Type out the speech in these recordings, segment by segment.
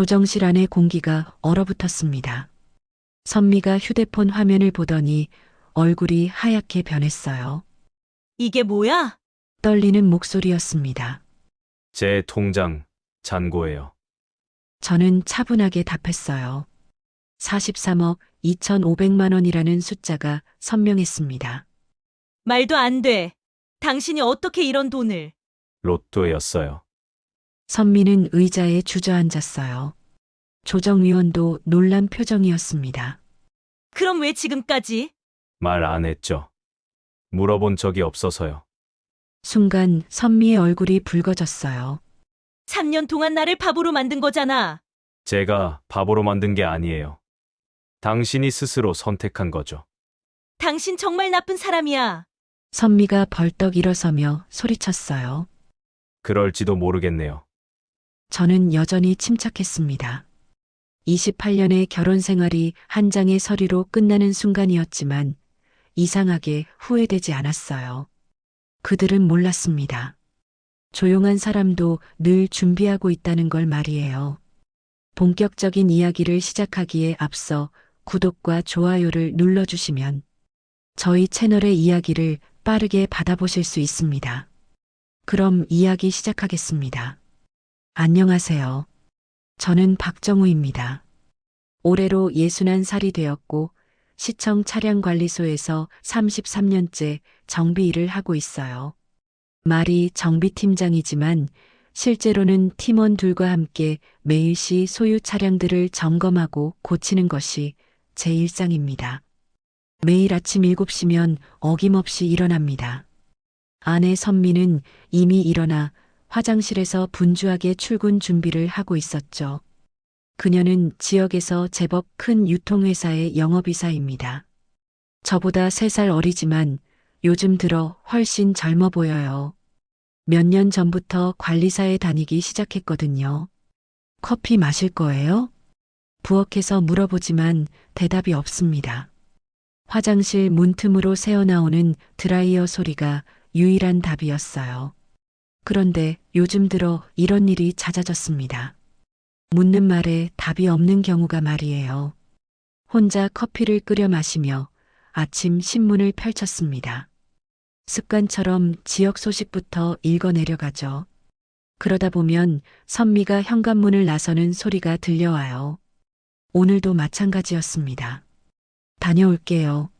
조정실 안의 공기가 얼어붙었습니다. 선미가 휴대폰 화면을 보더니 얼굴이 하얗게 변했어요. 이게 뭐야? 떨리는 목소리였습니다. 제 통장 잔고예요. 저는 차분하게 답했어요. 43억 2,500만 원이라는 숫자가 선명했습니다. 말도 안 돼. 당신이 어떻게 이런 돈을? 로또였어요. 선미는 의자에 주저앉았어요. 조정위원도 놀란 표정이었습니다. 그럼 왜 지금까지? 말 안 했죠. 물어본 적이 없어서요. 순간 선미의 얼굴이 붉어졌어요. 3년 동안 나를 바보로 만든 거잖아. 제가 바보로 만든 게 아니에요. 당신이 스스로 선택한 거죠. 당신 정말 나쁜 사람이야. 선미가 벌떡 일어서며 소리쳤어요. 그럴지도 모르겠네요. 저는 여전히 침착했습니다. 28년의 결혼 생활이 한 장의 서류로 끝나는 순간이었지만 이상하게 후회되지 않았어요. 그들은 몰랐습니다. 조용한 사람도 늘 준비하고 있다는 걸 말이에요. 본격적인 이야기를 시작하기에 앞서 구독과 좋아요를 눌러주시면 저희 채널의 이야기를 빠르게 받아보실 수 있습니다. 그럼 이야기 시작하겠습니다. 안녕하세요. 저는 박정우입니다. 올해로 61살이 되었고 시청 차량관리소에서 33년째 정비 일을 하고 있어요. 말이 정비팀장이지만 실제로는 팀원 둘과 함께 매일시 소유 차량들을 점검하고 고치는 것이 제 일상입니다. 매일 아침 7시면 어김없이 일어납니다. 아내 선미는 이미 일어나 화장실에서 분주하게 출근 준비를 하고 있었죠. 그녀는 지역에서 제법 큰 유통회사의 영업이사입니다. 저보다 3살 어리지만 요즘 들어 훨씬 젊어 보여요. 몇 년 전부터 관리사에 다니기 시작했거든요. 커피 마실 거예요? 부엌에서 물어보지만 대답이 없습니다. 화장실 문틈으로 새어나오는 드라이어 소리가 유일한 답이었어요. 그런데 요즘 들어 이런 일이 잦아졌습니다. 묻는 말에 답이 없는 경우가 말이에요. 혼자 커피를 끓여 마시며 아침 신문을 펼쳤습니다. 습관처럼 지역 소식부터 읽어 내려가죠. 그러다 보면 선미가 현관문을 나서는 소리가 들려와요. 오늘도 마찬가지였습니다. 다녀올게요.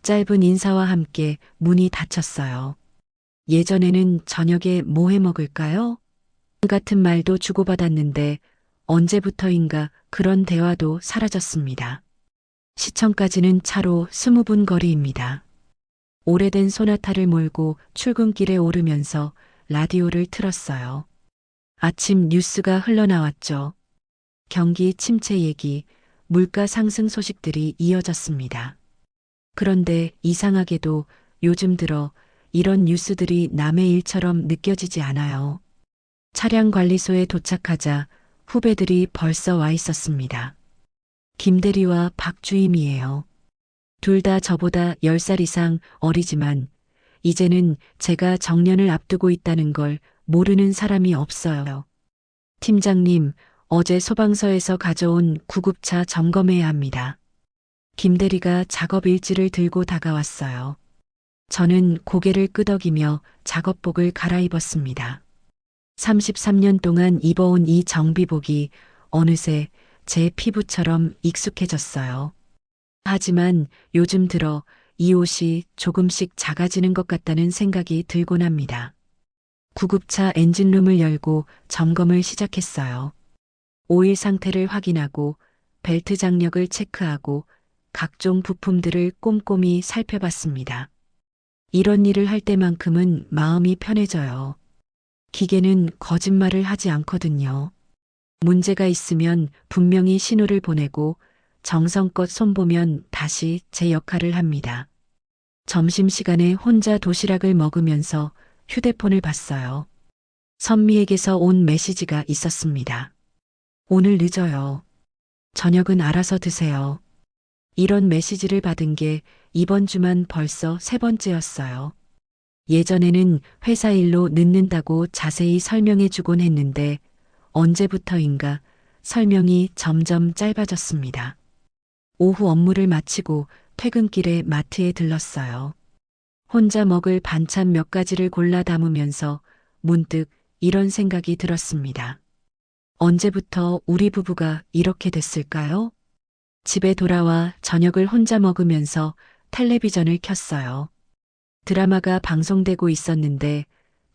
짧은 인사와 함께 문이 닫혔어요. 예전에는 저녁에 뭐 해 먹을까요? 같은 말도 주고받았는데 언제부터인가 그런 대화도 사라졌습니다. 시청까지는 차로 20분 거리입니다. 오래된 소나타를 몰고 출근길에 오르면서 라디오를 틀었어요. 아침 뉴스가 흘러나왔죠. 경기 침체 얘기, 물가 상승 소식들이 이어졌습니다. 그런데 이상하게도 요즘 들어 이런 뉴스들이 남의 일처럼 느껴지지 않아요. 차량 관리소에 도착하자 후배들이 벌써 와 있었습니다. 김대리와 박주임이에요. 둘 다 저보다 10살 이상 어리지만 이제는 제가 정년을 앞두고 있다는 걸 모르는 사람이 없어요. 팀장님, 어제 소방서에서 가져온 구급차 점검해야 합니다. 김대리가 작업 일지를 들고 다가왔어요. 저는 고개를 끄덕이며 작업복을 갈아입었습니다. 33년 동안 입어온 이 정비복이 어느새 제 피부처럼 익숙해졌어요. 하지만 요즘 들어 이 옷이 조금씩 작아지는 것 같다는 생각이 들곤 합니다. 구급차 엔진룸을 열고 점검을 시작했어요. 오일 상태를 확인하고 벨트 장력을 체크하고 각종 부품들을 꼼꼼히 살펴봤습니다. 이런 일을 할 때만큼은 마음이 편해져요. 기계는 거짓말을 하지 않거든요. 문제가 있으면 분명히 신호를 보내고 정성껏 손보면 다시 제 역할을 합니다. 점심시간에 혼자 도시락을 먹으면서 휴대폰을 봤어요. 선미에게서 온 메시지가 있었습니다. 오늘 늦어요. 저녁은 알아서 드세요. 이런 메시지를 받은 게 이번 주만 벌써 3번째였어요. 예전에는 회사 일로 늦는다고 자세히 설명해 주곤 했는데 언제부터인가 설명이 점점 짧아졌습니다. 오후 업무를 마치고 퇴근길에 마트에 들렀어요. 혼자 먹을 반찬 몇 가지를 골라 담으면서 문득 이런 생각이 들었습니다. 언제부터 우리 부부가 이렇게 됐을까요? 집에 돌아와 저녁을 혼자 먹으면서 텔레비전을 켰어요. 드라마가 방송되고 있었는데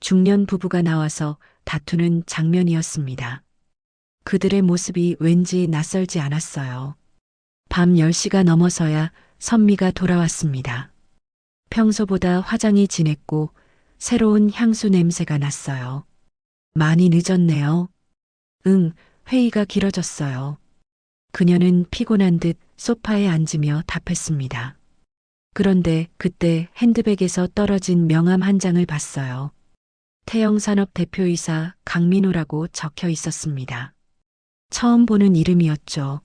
중년 부부가 나와서 다투는 장면이었습니다. 그들의 모습이 왠지 낯설지 않았어요. 밤 10시가 넘어서야 선미가 돌아왔습니다. 평소보다 화장이 진했고 새로운 향수 냄새가 났어요. 많이 늦었네요. 응, 회의가 길어졌어요. 그녀는 피곤한 듯 소파에 앉으며 답했습니다. 그런데 그때 핸드백에서 떨어진 명함 한 장을 봤어요. 태영산업 대표이사 강민호라고 적혀 있었습니다. 처음 보는 이름이었죠.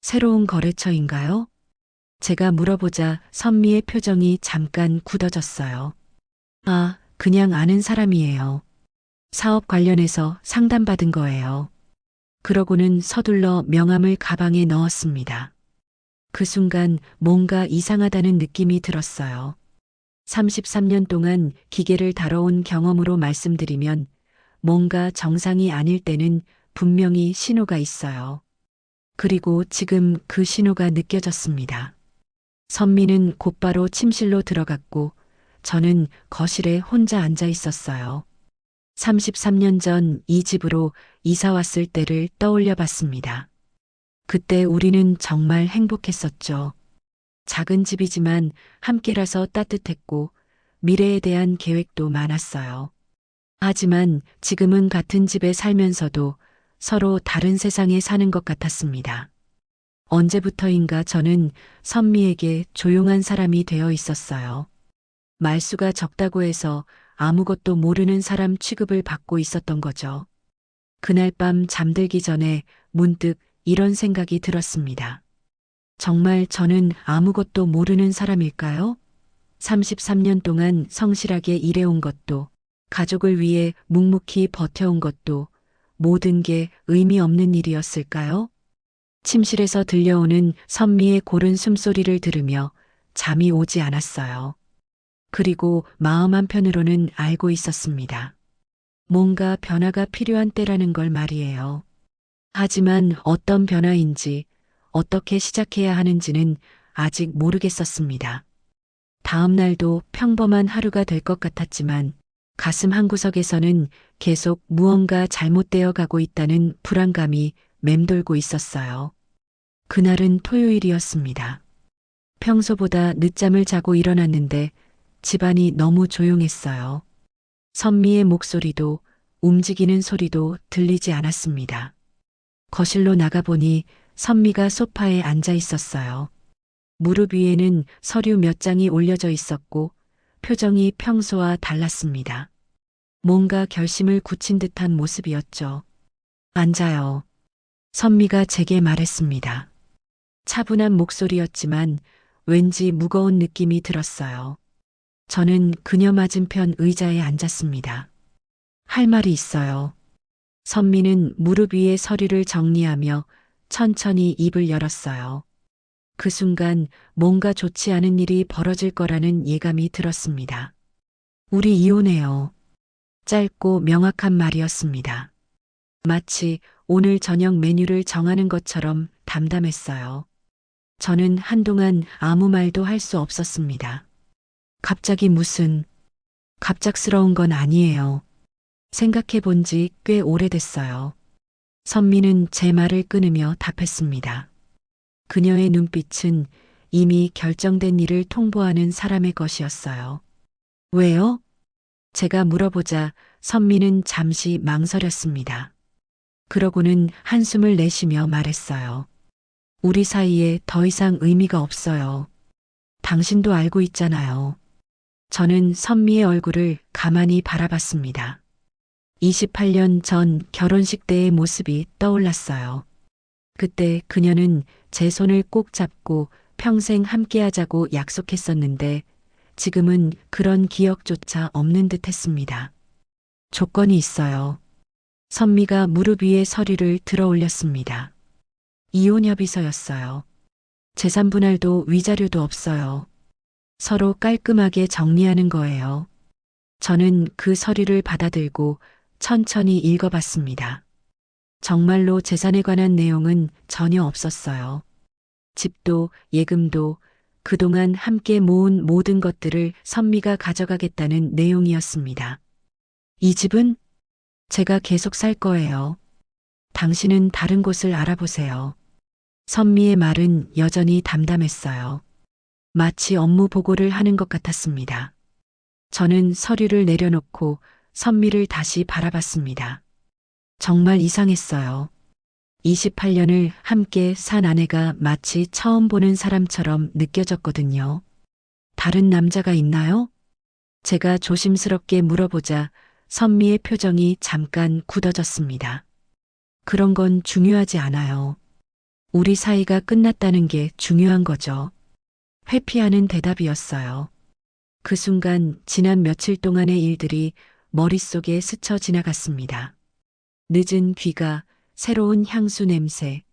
새로운 거래처인가요? 제가 물어보자 선미의 표정이 잠깐 굳어졌어요. 아, 그냥 아는 사람이에요. 사업 관련해서 상담받은 거예요. 그러고는 서둘러 명함을 가방에 넣었습니다. 그 순간 뭔가 이상하다는 느낌이 들었어요. 33년 동안 기계를 다뤄온 경험으로 말씀드리면 뭔가 정상이 아닐 때는 분명히 신호가 있어요. 그리고 지금 그 신호가 느껴졌습니다. 선미는 곧바로 침실로 들어갔고 저는 거실에 혼자 앉아 있었어요. 33년 전 이 집으로 이사 왔을 때를 떠올려 봤습니다. 그때 우리는 정말 행복했었죠. 작은 집이지만 함께라서 따뜻했고 미래에 대한 계획도 많았어요. 하지만 지금은 같은 집에 살면서도 서로 다른 세상에 사는 것 같았습니다. 언제부터인가 저는 선미에게 조용한 사람이 되어 있었어요. 말수가 적다고 해서 아무것도 모르는 사람 취급을 받고 있었던 거죠. 그날 밤 잠들기 전에 문득 이런 생각이 들었습니다. 정말 저는 아무것도 모르는 사람일까요? 33년 동안 성실하게 일해온 것도, 가족을 위해 묵묵히 버텨온 것도 모든 게 의미 없는 일이었을까요? 침실에서 들려오는 선미의 고른 숨소리를 들으며 잠이 오지 않았어요. 그리고 마음 한편으로는 알고 있었습니다. 뭔가 변화가 필요한 때라는 걸 말이에요. 하지만 어떤 변화인지, 어떻게 시작해야 하는지는 아직 모르겠었습니다. 다음 날도 평범한 하루가 될 것 같았지만 가슴 한구석에서는 계속 무언가 잘못되어 가고 있다는 불안감이 맴돌고 있었어요. 그날은 토요일이었습니다. 평소보다 늦잠을 자고 일어났는데 집안이 너무 조용했어요. 선미의 목소리도 움직이는 소리도 들리지 않았습니다. 거실로 나가보니 선미가 소파에 앉아 있었어요. 무릎 위에는 서류 몇 장이 올려져 있었고 표정이 평소와 달랐습니다. 뭔가 결심을 굳힌 듯한 모습이었죠. 앉아요. 선미가 제게 말했습니다. 차분한 목소리였지만 왠지 무거운 느낌이 들었어요. 저는 그녀 맞은편 의자에 앉았습니다. 할 말이 있어요. 선미는 무릎 위에 서류를 정리하며 천천히 입을 열었어요. 그 순간 뭔가 좋지 않은 일이 벌어질 거라는 예감이 들었습니다. 우리 이혼해요. 짧고 명확한 말이었습니다. 마치 오늘 저녁 메뉴를 정하는 것처럼 담담했어요. 저는 한동안 아무 말도 할 수 없었습니다. 갑자기 무슨, 갑작스러운 건 아니에요. 생각해 본 지 꽤 오래됐어요. 선미는 제 말을 끊으며 답했습니다. 그녀의 눈빛은 이미 결정된 일을 통보하는 사람의 것이었어요. 왜요? 제가 물어보자 선미는 잠시 망설였습니다. 그러고는 한숨을 내쉬며 말했어요. 우리 사이에 더 이상 의미가 없어요. 당신도 알고 있잖아요. 저는 선미의 얼굴을 가만히 바라봤습니다. 28년 전 결혼식 때의 모습이 떠올랐어요. 그때 그녀는 제 손을 꼭 잡고 평생 함께하자고 약속했었는데 지금은 그런 기억조차 없는 듯 했습니다. 조건이 있어요. 선미가 무릎 위에 서류를 들어 올렸습니다. 이혼 협의서였어요. 재산 분할도 위자료도 없어요. 서로 깔끔하게 정리하는 거예요. 저는 그 서류를 받아들고 천천히 읽어봤습니다. 정말로 재산에 관한 내용은 전혀 없었어요. 집도 예금도 그동안 함께 모은 모든 것들을 선미가 가져가겠다는 내용이었습니다. 이 집은 제가 계속 살 거예요. 당신은 다른 곳을 알아보세요. 선미의 말은 여전히 담담했어요. 마치 업무 보고를 하는 것 같았습니다. 저는 서류를 내려놓고 선미를 다시 바라봤습니다. 정말 이상했어요. 28년을 함께 산 아내가 마치 처음 보는 사람처럼 느껴졌거든요. 다른 남자가 있나요? 제가 조심스럽게 물어보자 선미의 표정이 잠깐 굳어졌습니다. 그런 건 중요하지 않아요. 우리 사이가 끝났다는 게 중요한 거죠. 회피하는 대답이었어요. 그 순간 지난 며칠 동안의 일들이 머릿속에 스쳐 지나갔습니다. 늦은 귀가, 새로운 향수 냄새,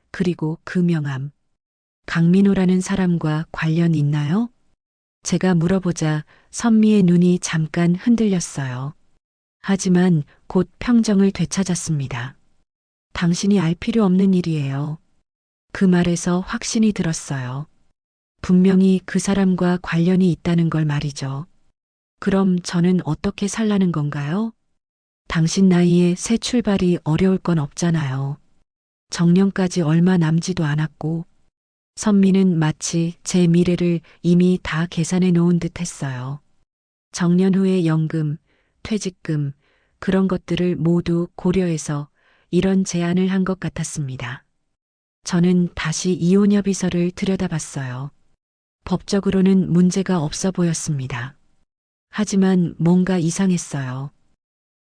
그리고 그 명함. 강민호라는 사람과 관련 있나요? 제가 물어보자 선미의 눈이 잠깐 흔들렸어요. 하지만 곧 평정을 되찾았습니다. 당신이 알 필요 없는 일이에요. 그 말에서 확신이 들었어요. 분명히 그 사람과 관련이 있다는 걸 말이죠. 그럼 저는 어떻게 살라는 건가요? 당신 나이에 새 출발이 어려울 건 없잖아요. 정년까지 얼마 남지도 않았고, 선미는 마치 제 미래를 이미 다 계산해 놓은 듯 했어요. 정년 후의 연금, 퇴직금, 그런 것들을 모두 고려해서 이런 제안을 한 것 같았습니다. 저는 다시 이혼 협의서를 들여다봤어요. 법적으로는 문제가 없어 보였습니다. 하지만 뭔가 이상했어요.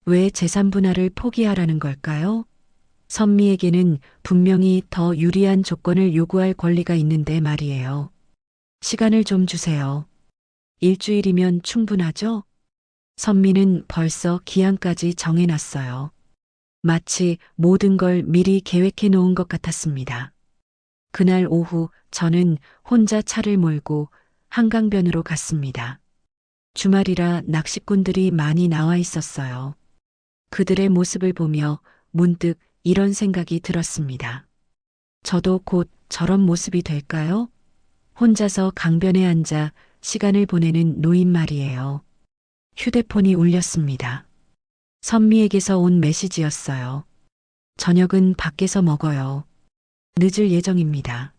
왜 재산 분할을 포기하라는 걸까요? 선미에게는 분명히 더 유리한 조건을 요구할 권리가 있는데 말이에요. 시간을 좀 주세요. 일주일이면 충분하죠? 선미는 벌써 기한까지 정해놨어요. 마치 모든 걸 미리 계획해 놓은 것 같았습니다. 그날 오후 저는 혼자 차를 몰고 한강변으로 갔습니다. 주말이라 낚시꾼들이 많이 나와 있었어요. 그들의 모습을 보며 문득 이런 생각이 들었습니다. 저도 곧 저런 모습이 될까요? 혼자서 강변에 앉아 시간을 보내는 노인 말이에요. 휴대폰이 울렸습니다. 선미에게서 온 메시지였어요. 저녁은 밖에서 먹어요. 늦을 예정입니다.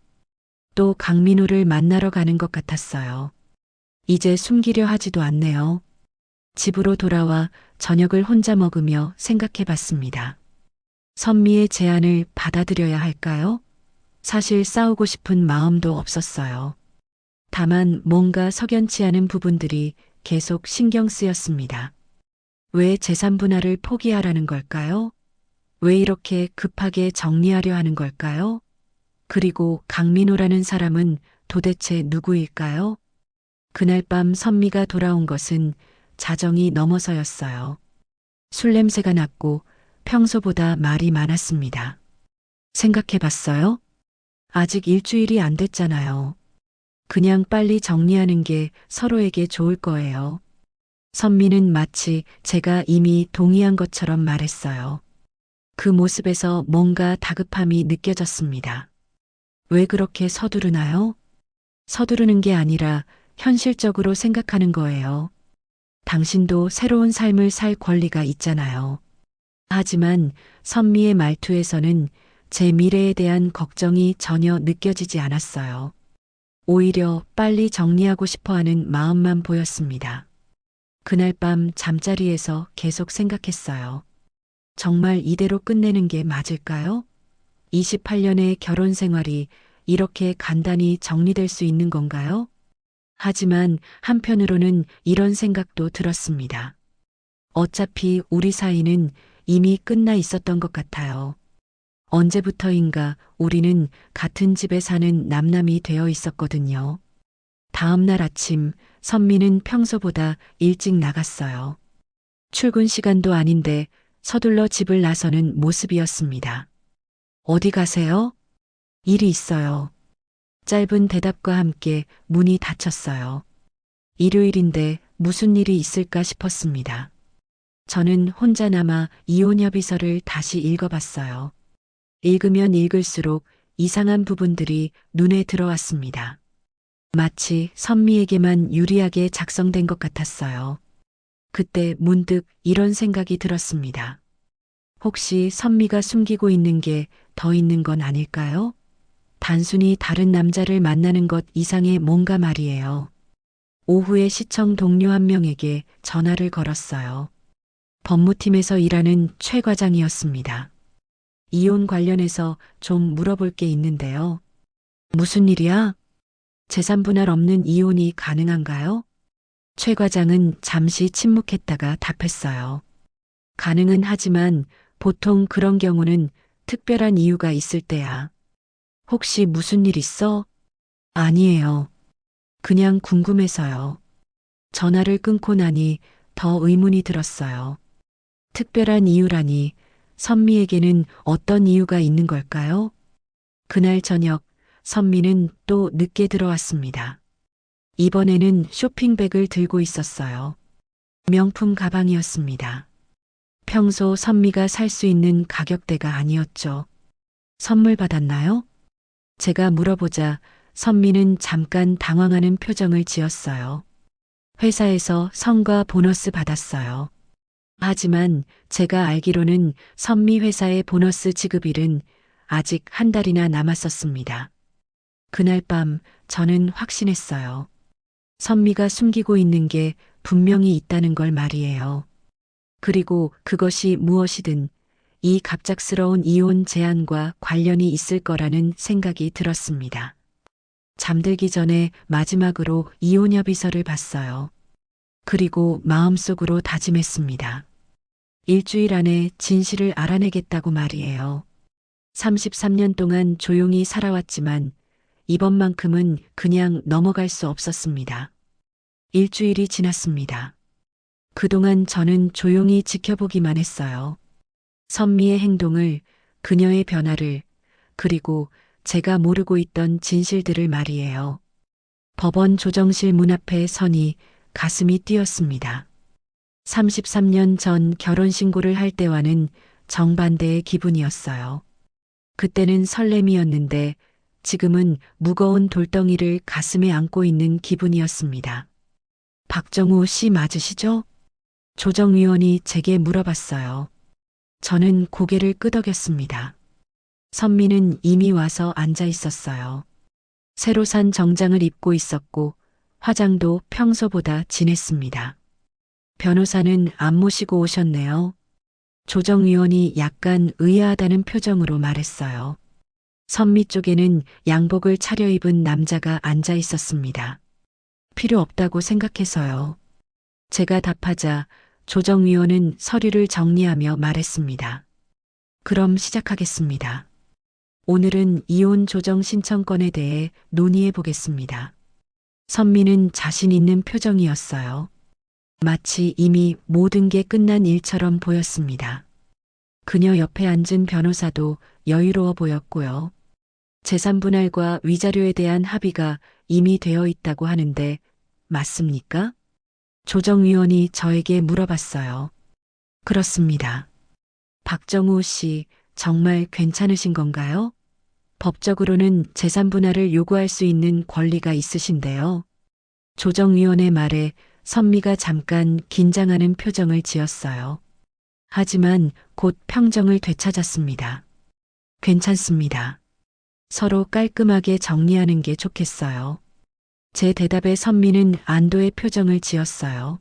또 강민호를 만나러 가는 것 같았어요. 이제 숨기려 하지도 않네요. 집으로 돌아와 저녁을 혼자 먹으며 생각해 봤습니다. 선미의 제안을 받아들여야 할까요? 사실 싸우고 싶은 마음도 없었어요. 다만 뭔가 석연치 않은 부분들이 계속 신경 쓰였습니다. 왜 재산 분할을 포기하라는 걸까요? 왜 이렇게 급하게 정리하려 하는 걸까요? 그리고 강민호라는 사람은 도대체 누구일까요? 그날 밤 선미가 돌아온 것은 자정이 넘어서였어요. 술 냄새가 났고 평소보다 말이 많았습니다. 생각해 봤어요? 아직 일주일이 안 됐잖아요. 그냥 빨리 정리하는 게 서로에게 좋을 거예요. 선미는 마치 제가 이미 동의한 것처럼 말했어요. 그 모습에서 뭔가 다급함이 느껴졌습니다. 왜 그렇게 서두르나요? 서두르는 게 아니라 현실적으로 생각하는 거예요. 당신도 새로운 삶을 살 권리가 있잖아요. 하지만 선미의 말투에서는 제 미래에 대한 걱정이 전혀 느껴지지 않았어요. 오히려 빨리 정리하고 싶어 하는 마음만 보였습니다. 그날 밤 잠자리에서 계속 생각했어요. 정말 이대로 끝내는 게 맞을까요? 28년의 결혼 생활이 이렇게 간단히 정리될 수 있는 건가요? 하지만 한편으로는 이런 생각도 들었습니다. 어차피 우리 사이는 이미 끝나 있었던 것 같아요. 언제부터인가 우리는 같은 집에 사는 남남이 되어 있었거든요. 다음 날 아침 선미는 평소보다 일찍 나갔어요. 출근 시간도 아닌데 서둘러 집을 나서는 모습이었습니다. 어디 가세요? 일이 있어요. 짧은 대답과 함께 문이 닫혔어요. 일요일인데 무슨 일이 있을까 싶었습니다. 저는 혼자 남아 이혼 협의서를 다시 읽어봤어요. 읽으면 읽을수록 이상한 부분들이 눈에 들어왔습니다. 마치 선미에게만 유리하게 작성된 것 같았어요. 그때 문득 이런 생각이 들었습니다. 혹시 선미가 숨기고 있는 게 더 있는 건 아닐까요? 단순히 다른 남자를 만나는 것 이상의 뭔가 말이에요. 오후에 시청 동료 한 명에게 전화를 걸었어요. 법무팀에서 일하는 최 과장이었습니다. 이혼 관련해서 좀 물어볼 게 있는데요. 무슨 일이야? 재산 분할 없는 이혼이 가능한가요? 최 과장은 잠시 침묵했다가 답했어요. 가능은 하지만 보통 그런 경우는 특별한 이유가 있을 때야. 혹시 무슨 일 있어? 아니에요. 그냥 궁금해서요. 전화를 끊고 나니 더 의문이 들었어요. 특별한 이유라니 선미에게는 어떤 이유가 있는 걸까요? 그날 저녁 선미는 또 늦게 들어왔습니다. 이번에는 쇼핑백을 들고 있었어요. 명품 가방이었습니다. 평소 선미가 살 수 있는 가격대가 아니었죠. 선물 받았나요? 제가 물어보자 선미는 잠깐 당황하는 표정을 지었어요. 회사에서 성과 보너스 받았어요. 하지만 제가 알기로는 선미 회사의 보너스 지급일은 아직 한 달이나 남았었습니다. 그날 밤 저는 확신했어요. 선미가 숨기고 있는 게 분명히 있다는 걸 말이에요. 그리고 그것이 무엇이든 이 갑작스러운 이혼 제안과 관련이 있을 거라는 생각이 들었습니다. 잠들기 전에 마지막으로 이혼 협의서를 봤어요. 그리고 마음속으로 다짐했습니다. 일주일 안에 진실을 알아내겠다고 말이에요. 33년 동안 조용히 살아왔지만 이번만큼은 그냥 넘어갈 수 없었습니다. 일주일이 지났습니다. 그동안 저는 조용히 지켜보기만 했어요. 선미의 행동을, 그녀의 변화를, 그리고 제가 모르고 있던 진실들을 말이에요. 법원 조정실 문 앞에 서니 가슴이 뛰었습니다. 33년 전 결혼신고를 할 때와는 정반대의 기분이었어요. 그때는 설렘이었는데 지금은 무거운 돌덩이를 가슴에 안고 있는 기분이었습니다. 박정우 씨 맞으시죠? 조정위원이 제게 물어봤어요. 저는 고개를 끄덕였습니다. 선미는 이미 와서 앉아 있었어요. 새로 산 정장을 입고 있었고 화장도 평소보다 진했습니다. 변호사는 안 모시고 오셨네요. 조정위원이 약간 의아하다는 표정으로 말했어요. 선미 쪽에는 양복을 차려입은 남자가 앉아 있었습니다. 필요 없다고 생각해서요. 제가 답하자 조정위원은 서류를 정리하며 말했습니다. 그럼 시작하겠습니다. 오늘은 이혼 조정 신청권에 대해 논의해 보겠습니다. 선미는 자신 있는 표정이었어요. 마치 이미 모든 게 끝난 일처럼 보였습니다. 그녀 옆에 앉은 변호사도 여유로워 보였고요. 재산 분할과 위자료에 대한 합의가 이미 되어 있다고 하는데 맞습니까? 조정위원이 저에게 물어봤어요. 그렇습니다. 박정우 씨, 정말 괜찮으신 건가요? 법적으로는 재산 분할을 요구할 수 있는 권리가 있으신데요. 조정위원의 말에 선미가 잠깐 긴장하는 표정을 지었어요. 하지만 곧 평정을 되찾았습니다. 괜찮습니다. 서로 깔끔하게 정리하는 게 좋겠어요. 제 대답에 선미는 안도의 표정을 지었어요.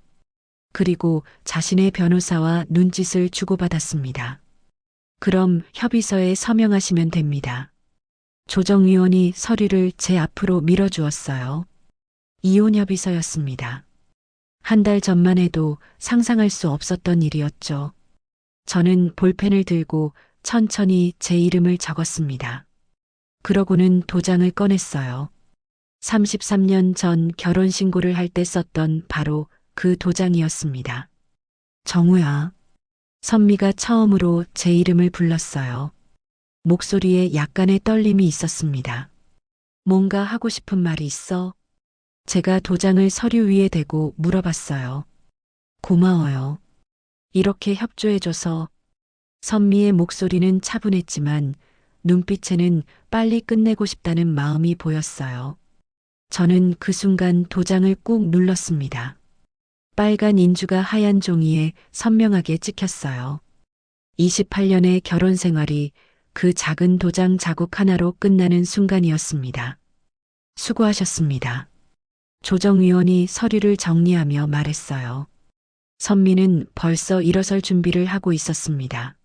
그리고 자신의 변호사와 눈짓을 주고받았습니다. 그럼 협의서에 서명하시면 됩니다. 조정위원이 서류를 제 앞으로 밀어주었어요. 이혼 협의서였습니다. 한 달 전만 해도 상상할 수 없었던 일이었죠. 저는 볼펜을 들고 천천히 제 이름을 적었습니다. 그러고는 도장을 꺼냈어요. 33년 전 결혼신고를 할 때 썼던 바로 그 도장이었습니다. 정우야. 선미가 처음으로 제 이름을 불렀어요. 목소리에 약간의 떨림이 있었습니다. 뭔가 하고 싶은 말이 있어? 제가 도장을 서류 위에 대고 물어봤어요. 고마워요. 이렇게 협조해줘서. 선미의 목소리는 차분했지만 눈빛에는 빨리 끝내고 싶다는 마음이 보였어요. 저는 그 순간 도장을 꾹 눌렀습니다. 빨간 인주가 하얀 종이에 선명하게 찍혔어요. 28년의 결혼 생활이 그 작은 도장 자국 하나로 끝나는 순간이었습니다. 수고하셨습니다. 조정위원이 서류를 정리하며 말했어요. 선미는 벌써 일어설 준비를 하고 있었습니다.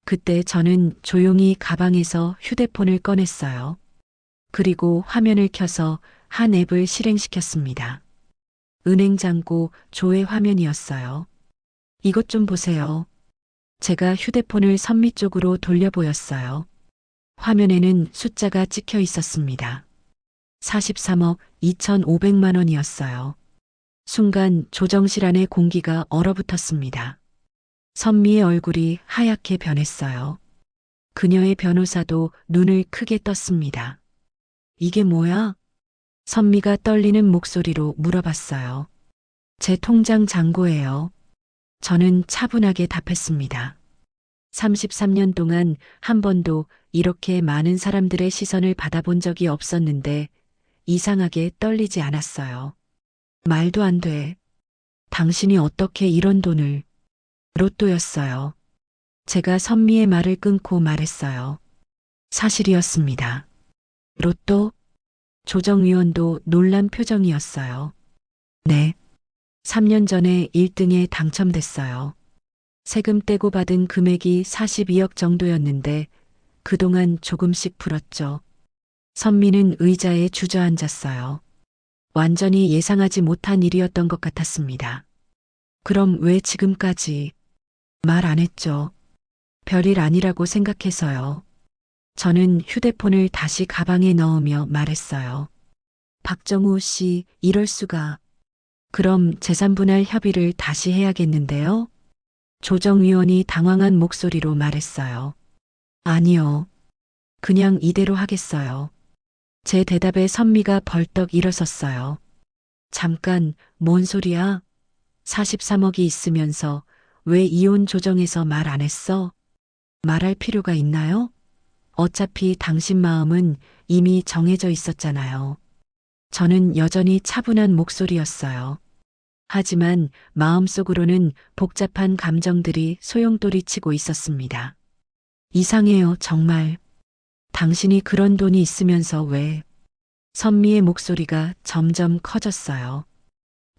그때 저는 조용히 가방에서 휴대폰을 꺼냈어요. 그리고 화면을 켜서 한 앱을 실행시켰습니다. 은행잔고 조회 화면이었어요. 이것 좀 보세요. 제가 휴대폰을 선미 쪽으로 돌려 보였어요. 화면에는 숫자가 찍혀 있었습니다. 43억 2,500만 원이었어요. 순간 조정실 안의 공기가 얼어붙었습니다. 선미의 얼굴이 하얗게 변했어요. 그녀의 변호사도 눈을 크게 떴습니다. 이게 뭐야? 선미가 떨리는 목소리로 물어봤어요. 제 통장 잔고예요. 저는 차분하게 답했습니다. 33년 동안 한 번도 이렇게 많은 사람들의 시선을 받아본 적이 없었는데 이상하게 떨리지 않았어요. 말도 안 돼. 당신이 어떻게 이런 돈을. 로또였어요. 제가 선미의 말을 끊고 말했어요. 사실이었습니다. 로또? 조정위원도 놀란 표정이었어요. 네. 3년 전에 1등에 당첨됐어요. 세금 떼고 받은 금액이 42억 정도였는데 그동안 조금씩 풀었죠. 선미는 의자에 주저앉았어요. 완전히 예상하지 못한 일이었던 것 같았습니다. 그럼 왜 지금까지 말 안 했죠? 별일 아니라고 생각해서요. 저는 휴대폰을 다시 가방에 넣으며 말했어요. 박정우 씨, 이럴 수가. 그럼 재산분할 협의를 다시 해야겠는데요? 조정위원이 당황한 목소리로 말했어요. 아니요. 그냥 이대로 하겠어요. 제 대답에 선미가 벌떡 일어섰어요. 잠깐, 뭔 소리야? 43억이 있으면서 왜 이혼 조정에서 말 안 했어? 말할 필요가 있나요? 어차피 당신 마음은 이미 정해져 있었잖아요. 저는 여전히 차분한 목소리였어요. 하지만 마음속으로는 복잡한 감정들이 소용돌이치고 있었습니다. 이상해요, 정말. 당신이 그런 돈이 있으면서 왜? 선미의 목소리가 점점 커졌어요.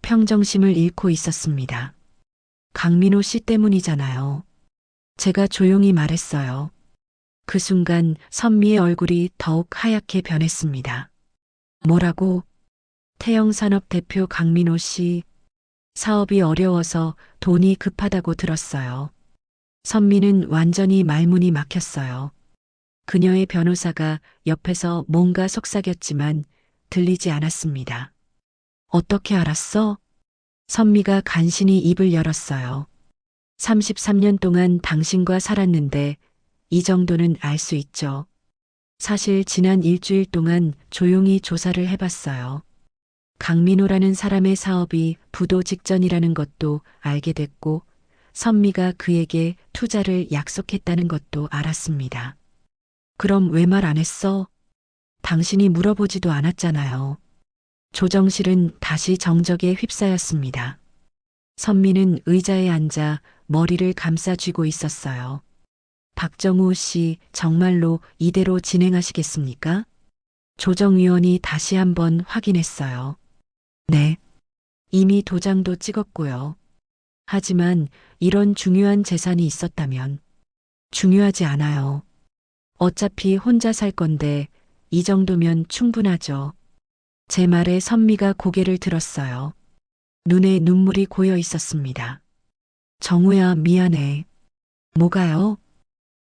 평정심을 잃고 있었습니다. 강민호 씨 때문이잖아요. 제가 조용히 말했어요. 그 순간 선미의 얼굴이 더욱 하얗게 변했습니다. 뭐라고? 태영산업 대표 강민호 씨. 사업이 어려워서 돈이 급하다고 들었어요. 선미는 완전히 말문이 막혔어요. 그녀의 변호사가 옆에서 뭔가 속삭였지만 들리지 않았습니다. 어떻게 알았어? 선미가 간신히 입을 열었어요. 33년 동안 당신과 살았는데 이 정도는 알 수 있죠. 사실 지난 일주일 동안 조용히 조사를 해봤어요. 강민호라는 사람의 사업이 부도 직전이라는 것도 알게 됐고 선미가 그에게 투자를 약속했다는 것도 알았습니다. 그럼 왜 말 안 했어? 당신이 물어보지도 않았잖아요. 조정실은 다시 정적에 휩싸였습니다. 선미는 의자에 앉아 머리를 감싸 쥐고 있었어요. 박정우 씨, 정말로 이대로 진행하시겠습니까? 조정위원이 다시 한번 확인했어요. 네. 이미 도장도 찍었고요. 하지만 이런 중요한 재산이 있었다면 중요하지 않아요. 어차피 혼자 살 건데 이 정도면 충분하죠. 제 말에 선미가 고개를 들었어요. 눈에 눈물이 고여 있었습니다. 정우야, 미안해. 뭐가요?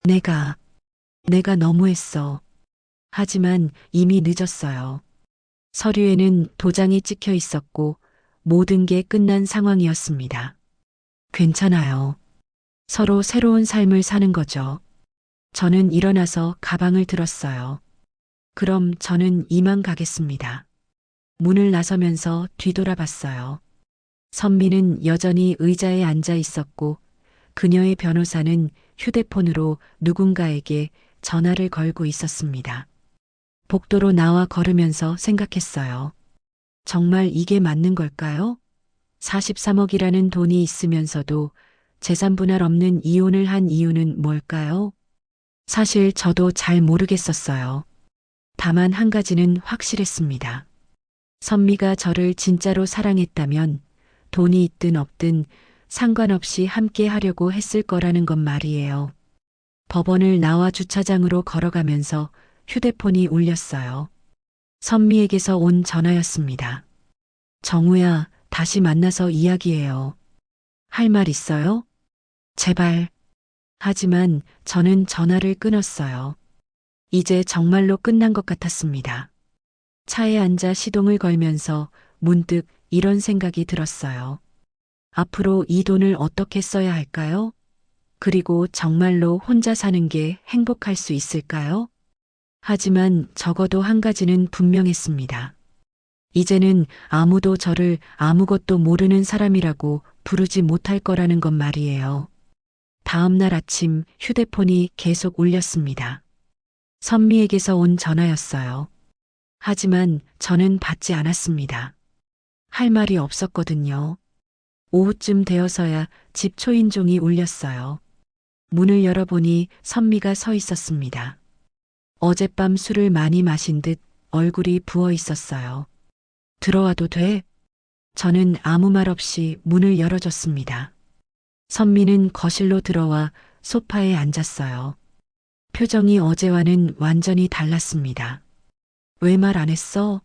내가 너무했어. 하지만 이미 늦었어요. 서류에는 도장이 찍혀 있었고 모든 게 끝난 상황이었습니다. 괜찮아요. 서로 새로운 삶을 사는 거죠. 저는 일어나서 가방을 들었어요. 그럼 저는 이만 가겠습니다. 문을 나서면서 뒤돌아봤어요. 선미는 여전히 의자에 앉아 있었고 그녀의 변호사는 휴대폰으로 누군가에게 전화를 걸고 있었습니다. 복도로 나와 걸으면서 생각했어요. 정말 이게 맞는 걸까요? 43억이라는 돈이 있으면서도 재산 분할 없는 이혼을 한 이유는 뭘까요? 사실 저도 잘 모르겠었어요. 다만 한 가지는 확실했습니다. 선미가 저를 진짜로 사랑했다면 돈이 있든 없든 상관없이 함께 하려고 했을 거라는 것 말이에요. 법원을 나와 주차장으로 걸어가면서 휴대폰이 울렸어요. 선미에게서 온 전화였습니다. 정우야, 다시 만나서 이야기해요. 할 말 있어요? 제발. 하지만 저는 전화를 끊었어요. 이제 정말로 끝난 것 같았습니다. 차에 앉아 시동을 걸면서 문득 이런 생각이 들었어요. 앞으로 이 돈을 어떻게 써야 할까요? 그리고 정말로 혼자 사는 게 행복할 수 있을까요? 하지만 적어도 한 가지는 분명했습니다. 이제는 아무도 저를 아무것도 모르는 사람이라고 부르지 못할 거라는 것 말이에요. 다음 날 아침 휴대폰이 계속 울렸습니다. 선미에게서 온 전화였어요. 하지만 저는 받지 않았습니다. 할 말이 없었거든요. 오후쯤 되어서야 집 초인종이 울렸어요. 문을 열어보니 선미가 서 있었습니다. 어젯밤 술을 많이 마신 듯 얼굴이 부어 있었어요. 들어와도 돼? 저는 아무 말 없이 문을 열어줬습니다. 선미는 거실로 들어와 소파에 앉았어요. 표정이 어제와는 완전히 달랐습니다. 왜 말 안 했어?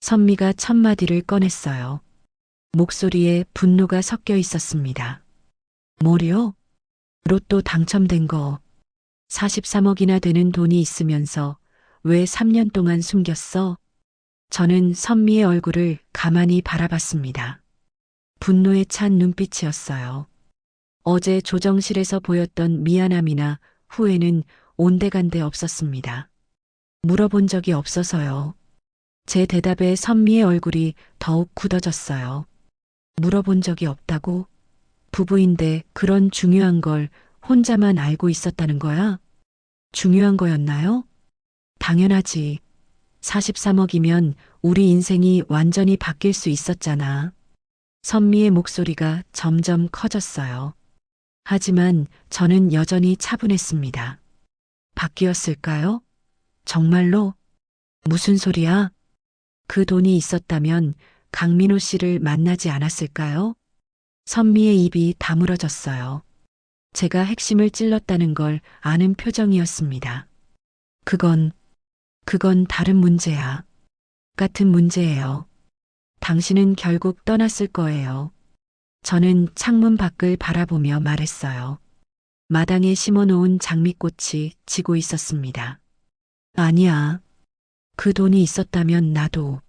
선미가 첫 마디를 꺼냈어요. 목소리에 분노가 섞여 있었습니다. 뭐요? 로또 당첨된 거. 43억이나 되는 돈이 있으면서 왜 3년 동안 숨겼어? 저는 선미의 얼굴을 가만히 바라봤습니다. 분노에 찬 눈빛이었어요. 어제 조정실에서 보였던 미안함이나 후회는 온데간데 없었습니다. 물어본 적이 없어서요. 제 대답에 선미의 얼굴이 더욱 굳어졌어요. 물어본 적이 없다고? 부부인데 그런 중요한 걸 혼자만 알고 있었다는 거야? 중요한 거였나요? 당연하지. 43억이면 우리 인생이 완전히 바뀔 수 있었잖아. 선미의 목소리가 점점 커졌어요. 하지만 저는 여전히 차분했습니다. 바뀌었을까요? 정말로? 무슨 소리야? 그 돈이 있었다면 강민호 씨를 만나지 않았을까요? 선미의 입이 다물어졌어요. 제가 핵심을 찔렀다는 걸 아는 표정이었습니다. 그건 다른 문제야. 같은 문제예요. 당신은 결국 떠났을 거예요. 저는 창문 밖을 바라보며 말했어요. 마당에 심어놓은 장미꽃이 지고 있었습니다. 아니야. 그 돈이 있었다면 나도.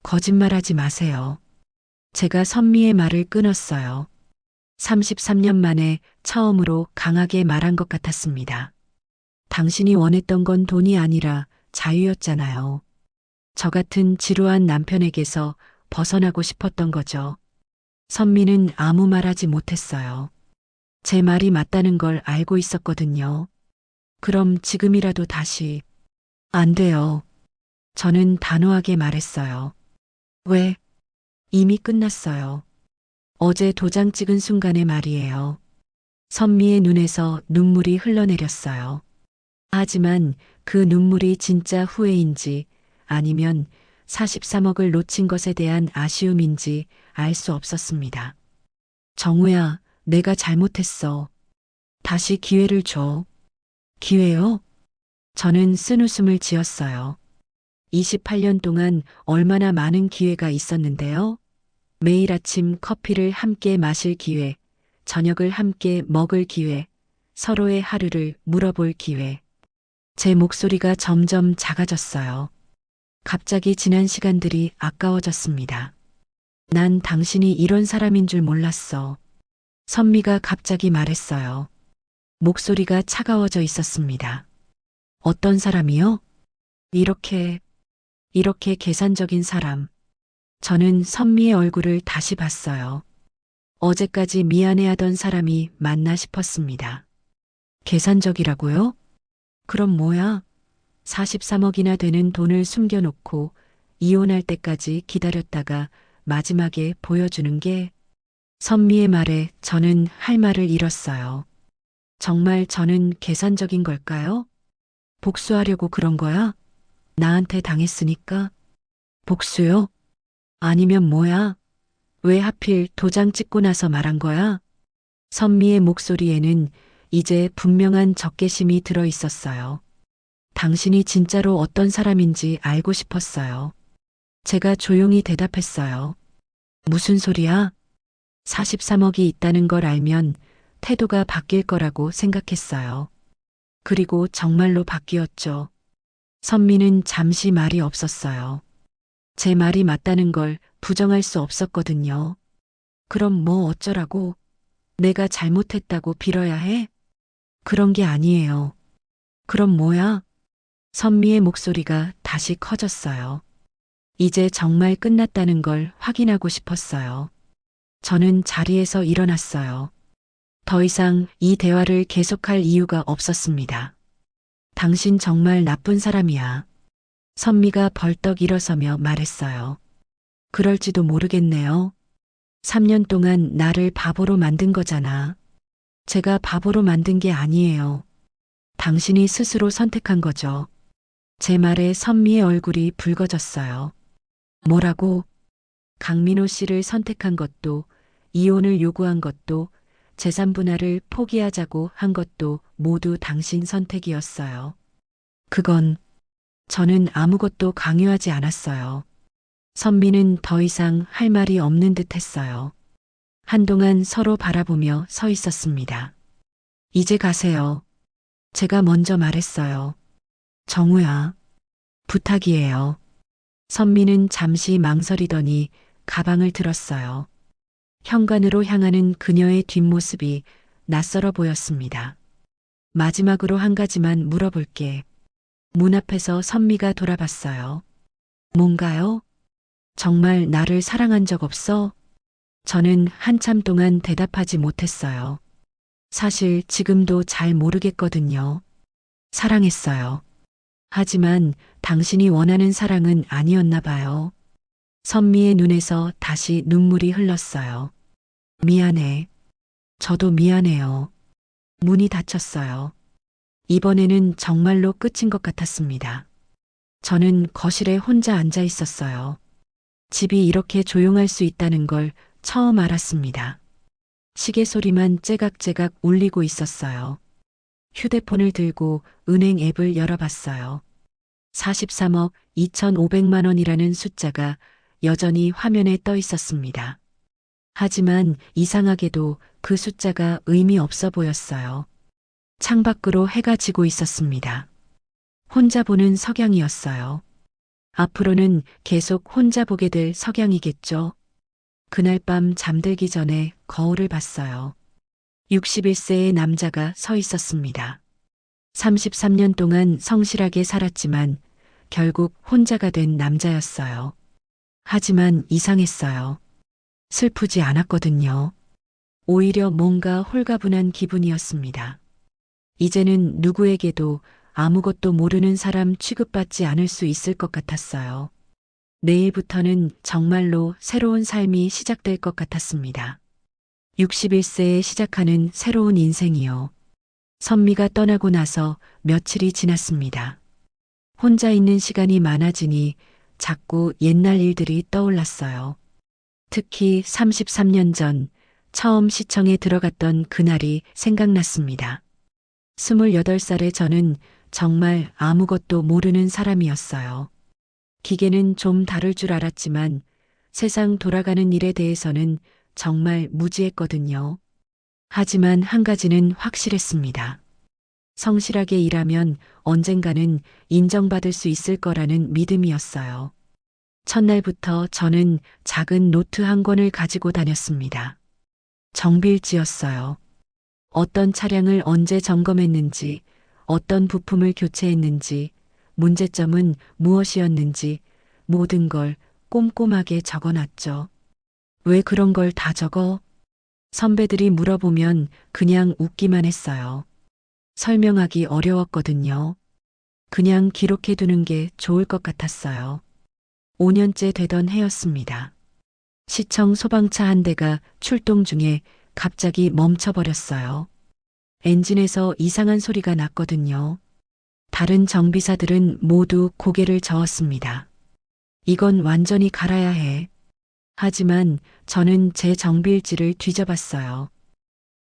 거짓말하지 마세요. 제가 선미의 말을 끊었어요. 33년 만에 처음으로 강하게 말한 것 같았습니다. 당신이 원했던 건 돈이 아니라 자유였잖아요. 저 같은 지루한 남편에게서 벗어나고 싶었던 거죠. 선미는 아무 말 하지 못했어요. 제 말이 맞다는 걸 알고 있었거든요. 그럼 지금이라도 다시. 안 돼요. 저는 단호하게 말했어요. 왜? 이미 끝났어요. 어제 도장 찍은 순간의 말이에요. 선미의 눈에서 눈물이 흘러내렸어요. 하지만 그 눈물이 진짜 후회인지 아니면 43억을 놓친 것에 대한 아쉬움인지 알 수 없었습니다. 정우야, 내가 잘못했어. 다시 기회를 줘. 기회요? 저는 쓴웃음을 지었어요. 28년 동안 얼마나 많은 기회가 있었는데요. 매일 아침 커피를 함께 마실 기회, 저녁을 함께 먹을 기회, 서로의 하루를 물어볼 기회. 제 목소리가 점점 작아졌어요. 갑자기 지난 시간들이 아까워졌습니다. 난 당신이 이런 사람인 줄 몰랐어. 선미가 갑자기 말했어요. 목소리가 차가워져 있었습니다. 어떤 사람이요? 이렇게 계산적인 사람. 저는 선미의 얼굴을 다시 봤어요. 어제까지 미안해하던 사람이 맞나 싶었습니다. 계산적이라고요? 그럼 뭐야? 43억이나 되는 돈을 숨겨놓고 이혼할 때까지 기다렸다가 마지막에 보여주는 게 선미의 말에 저는 할 말을 잃었어요. 정말 저는 계산적인 걸까요? 복수하려고 그런 거야? 나한테 당했으니까? 복수요? 아니면 뭐야? 왜 하필 도장 찍고 나서 말한 거야? 선미의 목소리에는 이제 분명한 적개심이 들어 있었어요. 당신이 진짜로 어떤 사람인지 알고 싶었어요. 제가 조용히 대답했어요. 무슨 소리야? 43억이 있다는 걸 알면 태도가 바뀔 거라고 생각했어요. 그리고 정말로 바뀌었죠. 선미는 잠시 말이 없었어요. 제 말이 맞다는 걸 부정할 수 없었거든요. 그럼 뭐 어쩌라고? 내가 잘못했다고 빌어야 해? 그런 게 아니에요. 그럼 뭐야? 선미의 목소리가 다시 커졌어요. 이제 정말 끝났다는 걸 확인하고 싶었어요. 저는 자리에서 일어났어요. 더 이상 이 대화를 계속할 이유가 없었습니다. 당신 정말 나쁜 사람이야. 선미가 벌떡 일어서며 말했어요. 그럴지도 모르겠네요. 3년 동안 나를 바보로 만든 거잖아. 제가 바보로 만든 게 아니에요. 당신이 스스로 선택한 거죠. 제 말에 선미의 얼굴이 붉어졌어요. 뭐라고? 강민호 씨를 선택한 것도, 이혼을 요구한 것도, 재산 분할을 포기하자고 한 것도 모두 당신 선택이었어요. 저는 아무것도 강요하지 않았어요. 선미는 더 이상 할 말이 없는 듯 했어요. 한동안 서로 바라보며 서 있었습니다. 이제 가세요. 제가 먼저 말했어요. 정우야, 부탁이에요. 선미는 잠시 망설이더니 가방을 들었어요. 현관으로 향하는 그녀의 뒷모습이 낯설어 보였습니다. 마지막으로 한 가지만 물어볼게. 문 앞에서 선미가 돌아봤어요. 뭔가요? 정말 나를 사랑한 적 없어? 저는 한참 동안 대답하지 못했어요. 사실 지금도 잘 모르겠거든요. 사랑했어요. 하지만 당신이 원하는 사랑은 아니었나 봐요. 선미의 눈에서 다시 눈물이 흘렀어요. 미안해. 저도 미안해요. 문이 닫혔어요. 이번에는 정말로 끝인 것 같았습니다. 저는 거실에 혼자 앉아 있었어요. 집이 이렇게 조용할 수 있다는 걸 처음 알았습니다. 시계 소리만 째각째각 울리고 있었어요. 휴대폰을 들고 은행 앱을 열어봤어요. 43억 2,500만 원이라는 숫자가 여전히 화면에 떠 있었습니다. 하지만 이상하게도 그 숫자가 의미 없어 보였어요. 창밖으로 해가 지고 있었습니다. 혼자 보는 석양이었어요. 앞으로는 계속 혼자 보게 될 석양이겠죠. 그날 밤 잠들기 전에 거울을 봤어요. 61세의 남자가 서 있었습니다. 33년 동안 성실하게 살았지만 결국 혼자가 된 남자였어요. 하지만 이상했어요. 슬프지 않았거든요. 오히려 뭔가 홀가분한 기분이었습니다. 이제는 누구에게도 아무것도 모르는 사람 취급받지 않을 수 있을 것 같았어요. 내일부터는 정말로 새로운 삶이 시작될 것 같았습니다. 61세에 시작하는 새로운 인생이요. 선미가 떠나고 나서 며칠이 지났습니다. 혼자 있는 시간이 많아지니 자꾸 옛날 일들이 떠올랐어요. 특히 33년 전 처음 시청에 들어갔던 그날이 생각났습니다. 28살의 저는 정말 아무것도 모르는 사람이었어요. 기계는 좀 다룰 줄 알았지만 세상 돌아가는 일에 대해서는 정말 무지했거든요. 하지만 한 가지는 확실했습니다. 성실하게 일하면 언젠가는 인정받을 수 있을 거라는 믿음이었어요. 첫날부터 저는 작은 노트 한 권을 가지고 다녔습니다. 정비일지였어요. 어떤 차량을 언제 점검했는지, 어떤 부품을 교체했는지, 문제점은 무엇이었는지 모든 걸 꼼꼼하게 적어놨죠. 왜 그런 걸 다 적어? 선배들이 물어보면 그냥 웃기만 했어요. 설명하기 어려웠거든요. 그냥 기록해두는 게 좋을 것 같았어요. 5년째 되던 해였습니다. 시청 소방차 한 대가 출동 중에 갑자기 멈춰버렸어요. 엔진에서 이상한 소리가 났거든요. 다른 정비사들은 모두 고개를 저었습니다. 이건 완전히 갈아야 해. 하지만 저는 제 정비일지를 뒤져봤어요.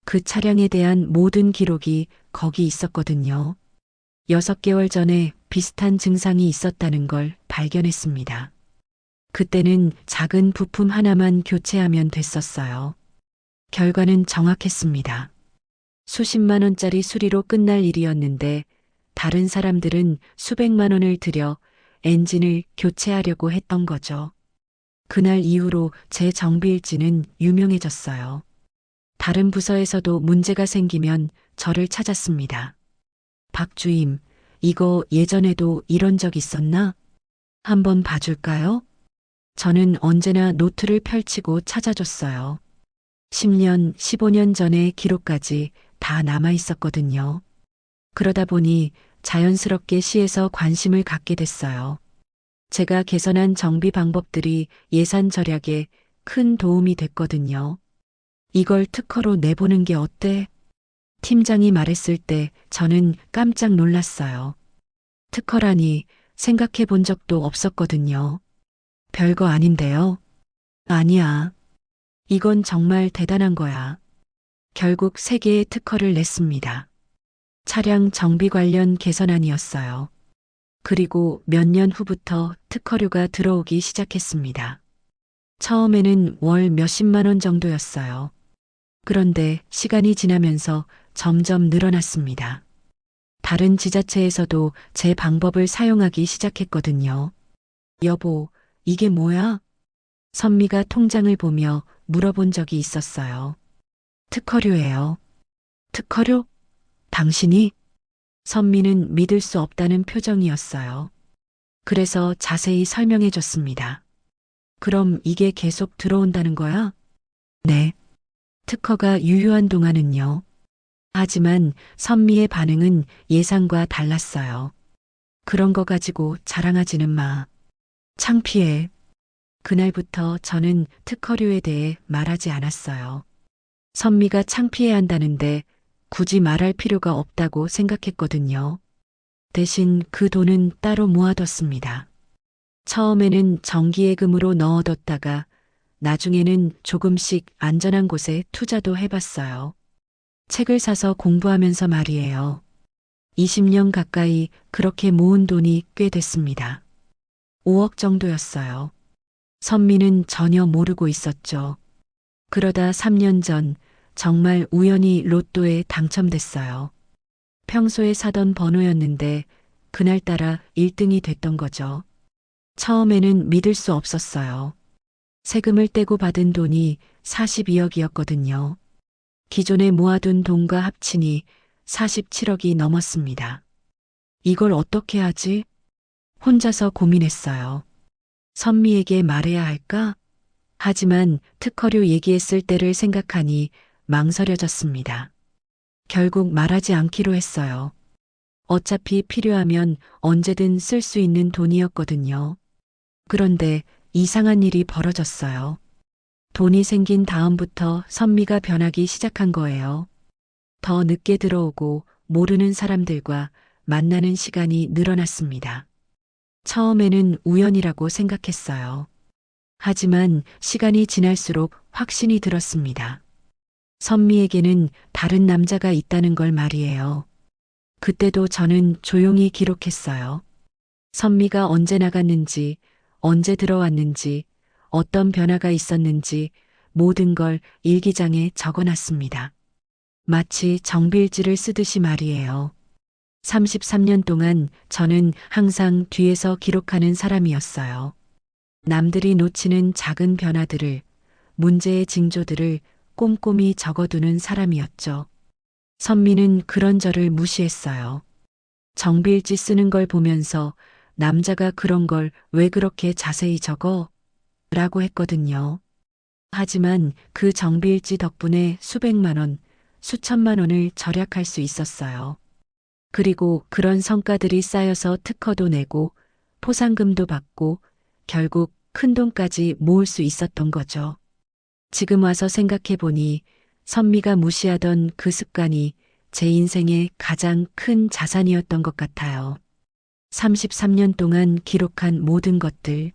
그 차량에 대한 모든 기록이 거기 있었거든요. 6개월 전에 비슷한 증상이 있었다는 걸 발견했습니다. 그때는 작은 부품 하나만 교체하면 됐었어요. 결과는 정확했습니다. 수십만 원짜리 수리로 끝날 일이었는데 다른 사람들은 수백만 원을 들여 엔진을 교체하려고 했던 거죠. 그날 이후로 제 정비일지는 유명해졌어요. 다른 부서에서도 문제가 생기면 저를 찾았습니다. 박 주임, 이거 예전에도 이런 적 있었나? 한번 봐줄까요? 저는 언제나 노트를 펼치고 찾아줬어요. 10년, 15년 전의 기록까지 다 남아 있었거든요. 그러다 보니 자연스럽게 시에서 관심을 갖게 됐어요. 제가 개선한 정비 방법들이 예산 절약에 큰 도움이 됐거든요. 이걸 특허로 내보는 게 어때? 팀장이 말했을 때 저는 깜짝 놀랐어요. 특허라니 생각해 본 적도 없었거든요. 별거 아닌데요. 아니야. 이건 정말 대단한 거야. 결국 3개의 특허를 냈습니다. 차량 정비 관련 개선안이었어요. 그리고 몇 년 후부터 특허료가 들어오기 시작했습니다. 처음에는 월 몇십만 원 정도였어요. 그런데 시간이 지나면서 점점 늘어났습니다. 다른 지자체에서도 제 방법을 사용하기 시작했거든요. 여보, 이게 뭐야? 선미가 통장을 보며 물어본 적이 있었어요. 특허료예요. 특허료? 당신이? 선미는 믿을 수 없다는 표정이었어요. 그래서 자세히 설명해 줬습니다. 그럼 이게 계속 들어온다는 거야? 네. 특허가 유효한 동안은요. 하지만 선미의 반응은 예상과 달랐어요. 그런 거 가지고 자랑하지는 마. 창피해. 그날부터 저는 특허료에 대해 말하지 않았어요. 선미가 창피해한다는데 굳이 말할 필요가 없다고 생각했거든요. 대신 그 돈은 따로 모아뒀습니다. 처음에는 정기예금으로 넣어뒀다가 나중에는 조금씩 안전한 곳에 투자도 해봤어요. 책을 사서 공부하면서 말이에요. 20년 가까이 그렇게 모은 돈이 꽤 됐습니다. 5억 정도였어요. 선미는 전혀 모르고 있었죠. 그러다 3년 전 정말 우연히 로또에 당첨됐어요. 평소에 사던 번호였는데 그날따라 1등이 됐던 거죠. 처음에는 믿을 수 없었어요. 세금을 떼고 받은 돈이 42억이었거든요. 기존에 모아둔 돈과 합치니 47억이 넘었습니다. 이걸 어떻게 하지? 혼자서 고민했어요. 선미에게 말해야 할까? 하지만 특허료 얘기했을 때를 생각하니 망설여졌습니다. 결국 말하지 않기로 했어요. 어차피 필요하면 언제든 쓸 수 있는 돈이었거든요. 그런데 이상한 일이 벌어졌어요. 돈이 생긴 다음부터 선미가 변하기 시작한 거예요. 더 늦게 들어오고 모르는 사람들과 만나는 시간이 늘어났습니다. 처음에는 우연이라고 생각했어요. 하지만 시간이 지날수록 확신이 들었습니다. 선미에게는 다른 남자가 있다는 걸 말이에요. 그때도 저는 조용히 기록했어요. 선미가 언제 나갔는지, 언제 들어왔는지, 어떤 변화가 있었는지 모든 걸 일기장에 적어놨습니다. 마치 정비일지를 쓰듯이 말이에요. 33년 동안 저는 항상 뒤에서 기록하는 사람이었어요. 남들이 놓치는 작은 변화들을, 문제의 징조들을 꼼꼼히 적어두는 사람이었죠. 선미는 그런 저를 무시했어요. 정비일지 쓰는 걸 보면서 남자가 그런 걸 왜 그렇게 자세히 적어? 라고 했거든요. 하지만 그 정비일지 덕분에 수백만 원, 수천만 원을 절약할 수 있었어요. 그리고 그런 성과들이 쌓여서 특허도 내고 포상금도 받고 결국 큰 돈까지 모을 수 있었던 거죠. 지금 와서 생각해 보니 선미가 무시하던 그 습관이 제 인생의 가장 큰 자산이었던 것 같아요. 33년 동안 기록한 모든 것들.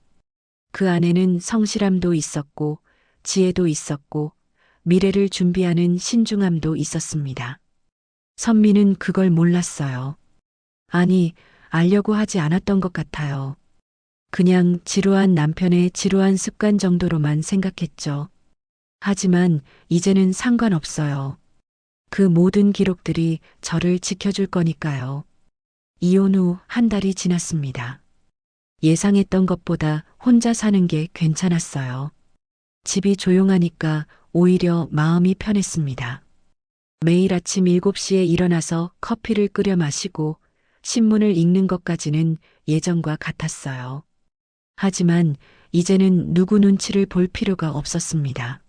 그 안에는 성실함도 있었고, 지혜도 있었고, 미래를 준비하는 신중함도 있었습니다. 선미는 그걸 몰랐어요. 아니, 알려고 하지 않았던 것 같아요. 그냥 지루한 남편의 지루한 습관 정도로만 생각했죠. 하지만 이제는 상관없어요. 그 모든 기록들이 저를 지켜줄 거니까요. 이혼 후 한 달이 지났습니다. 예상했던 것보다 혼자 사는 게 괜찮았어요. 집이 조용하니까 오히려 마음이 편했습니다. 매일 아침 7시에 일어나서 커피를 끓여 마시고 신문을 읽는 것까지는 예전과 같았어요. 하지만 이제는 누구 눈치를 볼 필요가 없었습니다.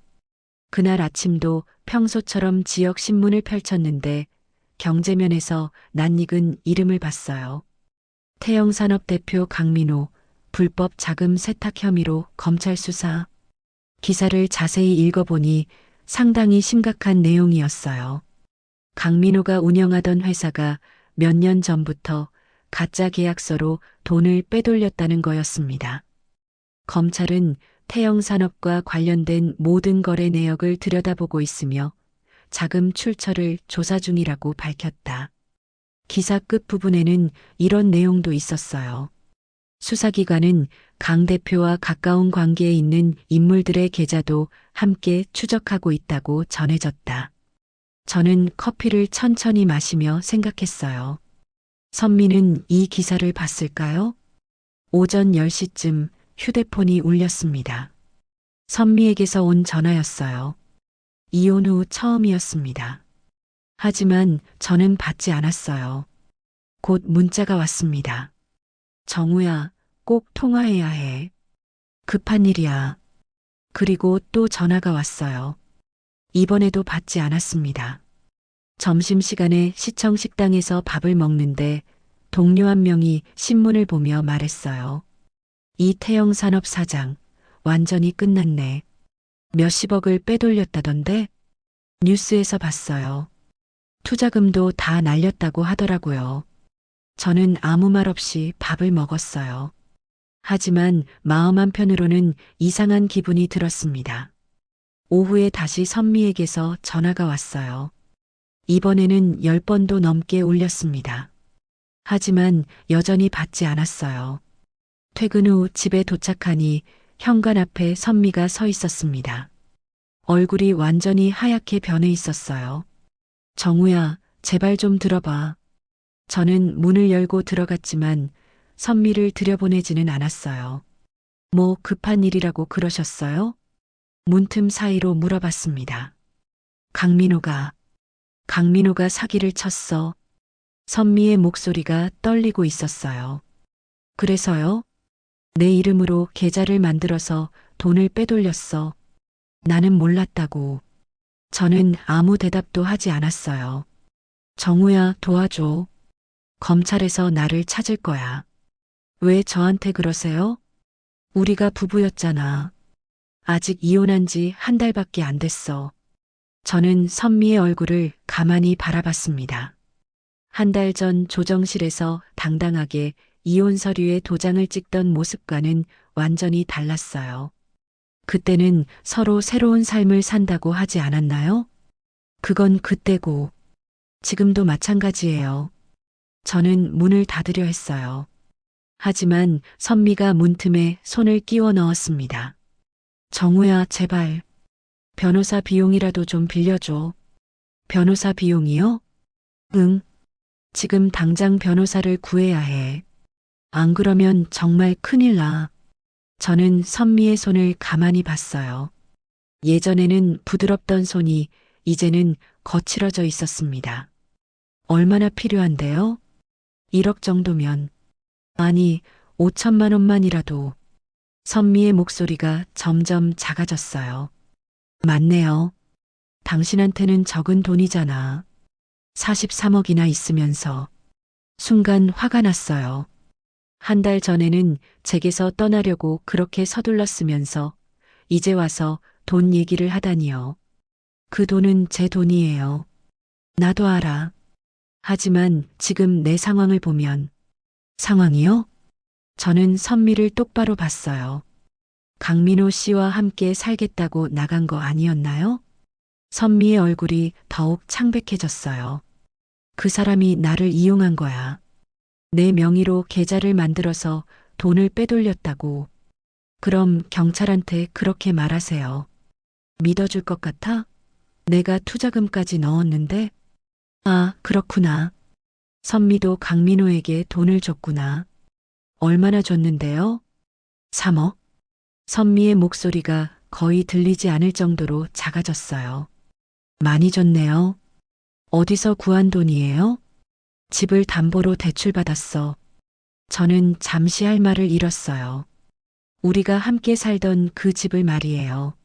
그날 아침도 평소처럼 지역 신문을 펼쳤는데 경제면에서 낯익은 이름을 봤어요. 태영산업 대표 강민호 불법 자금 세탁 혐의로 검찰 수사. 기사를 자세히 읽어보니 상당히 심각한 내용이었어요. 강민호가 운영하던 회사가 몇 년 전부터 가짜 계약서로 돈을 빼돌렸다는 거였습니다. 검찰은 태영산업과 관련된 모든 거래 내역을 들여다보고 있으며 자금 출처를 조사 중이라고 밝혔다. 기사 끝부분에는 이런 내용도 있었어요. 수사기관은 강 대표와 가까운 관계에 있는 인물들의 계좌도 함께 추적하고 있다고 전해졌다. 저는 커피를 천천히 마시며 생각했어요. 선미는 이 기사를 봤을까요? 오전 10시쯤 휴대폰이 울렸습니다. 선미에게서 온 전화였어요. 이혼 후 처음이었습니다. 하지만 저는 받지 않았어요. 곧 문자가 왔습니다. 정우야, 꼭 통화해야 해. 급한 일이야. 그리고 또 전화가 왔어요. 이번에도 받지 않았습니다. 점심시간에 시청 식당에서 밥을 먹는데 동료 한 명이 신문을 보며 말했어요. 이태영 산업 사장, 완전히 끝났네. 몇십억을 빼돌렸다던데? 뉴스에서 봤어요. 투자금도 다 날렸다고 하더라고요. 저는 아무 말 없이 밥을 먹었어요. 하지만 마음 한편으로는 이상한 기분이 들었습니다. 오후에 다시 선미에게서 전화가 왔어요. 이번에는 10번도 넘게 울렸습니다. 하지만 여전히 받지 않았어요. 퇴근 후 집에 도착하니 현관 앞에 선미가 서 있었습니다. 얼굴이 완전히 하얗게 변해 있었어요. 정우야, 제발 좀 들어봐. 저는 문을 열고 들어갔지만 선미를 들여보내지는 않았어요. 뭐 급한 일이라고 그러셨어요? 문틈 사이로 물어봤습니다. 강민호가 사기를 쳤어. 선미의 목소리가 떨리고 있었어요. 그래서요? 내 이름으로 계좌를 만들어서 돈을 빼돌렸어. 나는 몰랐다고. 저는 아무 대답도 하지 않았어요. 정우야, 도와줘. 검찰에서 나를 찾을 거야. 왜 저한테 그러세요? 우리가 부부였잖아. 아직 이혼한 지 한 달밖에 안 됐어. 저는 선미의 얼굴을 가만히 바라봤습니다. 한 달 전 조정실에서 당당하게 이혼 서류에 도장을 찍던 모습과는 완전히 달랐어요. 그때는 서로 새로운 삶을 산다고 하지 않았나요? 그건 그때고 지금도 마찬가지예요. 저는 문을 닫으려 했어요. 하지만 선미가 문틈에 손을 끼워 넣었습니다. 정우야, 제발. 변호사 비용이라도 좀 빌려줘. 변호사 비용이요? 응. 지금 당장 변호사를 구해야 해. 안 그러면 정말 큰일 나. 저는 선미의 손을 가만히 봤어요. 예전에는 부드럽던 손이 이제는 거칠어져 있었습니다. 얼마나 필요한데요? 1억 정도면. 아니, 5천만 원만이라도. 선미의 목소리가 점점 작아졌어요. 맞네요. 당신한테는 적은 돈이잖아. 43억이나 있으면서. 순간 화가 났어요. 한 달 전에는 제게서 떠나려고 그렇게 서둘렀으면서 이제 와서 돈 얘기를 하다니요. 그 돈은 제 돈이에요. 나도 알아. 하지만 지금 내 상황을 보면. 상황이요? 저는 선미를 똑바로 봤어요. 강민호 씨와 함께 살겠다고 나간 거 아니었나요? 선미의 얼굴이 더욱 창백해졌어요. 그 사람이 나를 이용한 거야. 내 명의로 계좌를 만들어서 돈을 빼돌렸다고. 그럼 경찰한테 그렇게 말하세요. 믿어줄 것 같아? 내가 투자금까지 넣었는데? 아, 그렇구나. 선미도 강민호에게 돈을 줬구나. 얼마나 줬는데요? 3억? 선미의 목소리가 거의 들리지 않을 정도로 작아졌어요. 많이 줬네요. 어디서 구한 돈이에요? 집을 담보로 대출받았어. 저는 잠시 할 말을 잃었어요. 우리가 함께 살던 그 집을 말이에요.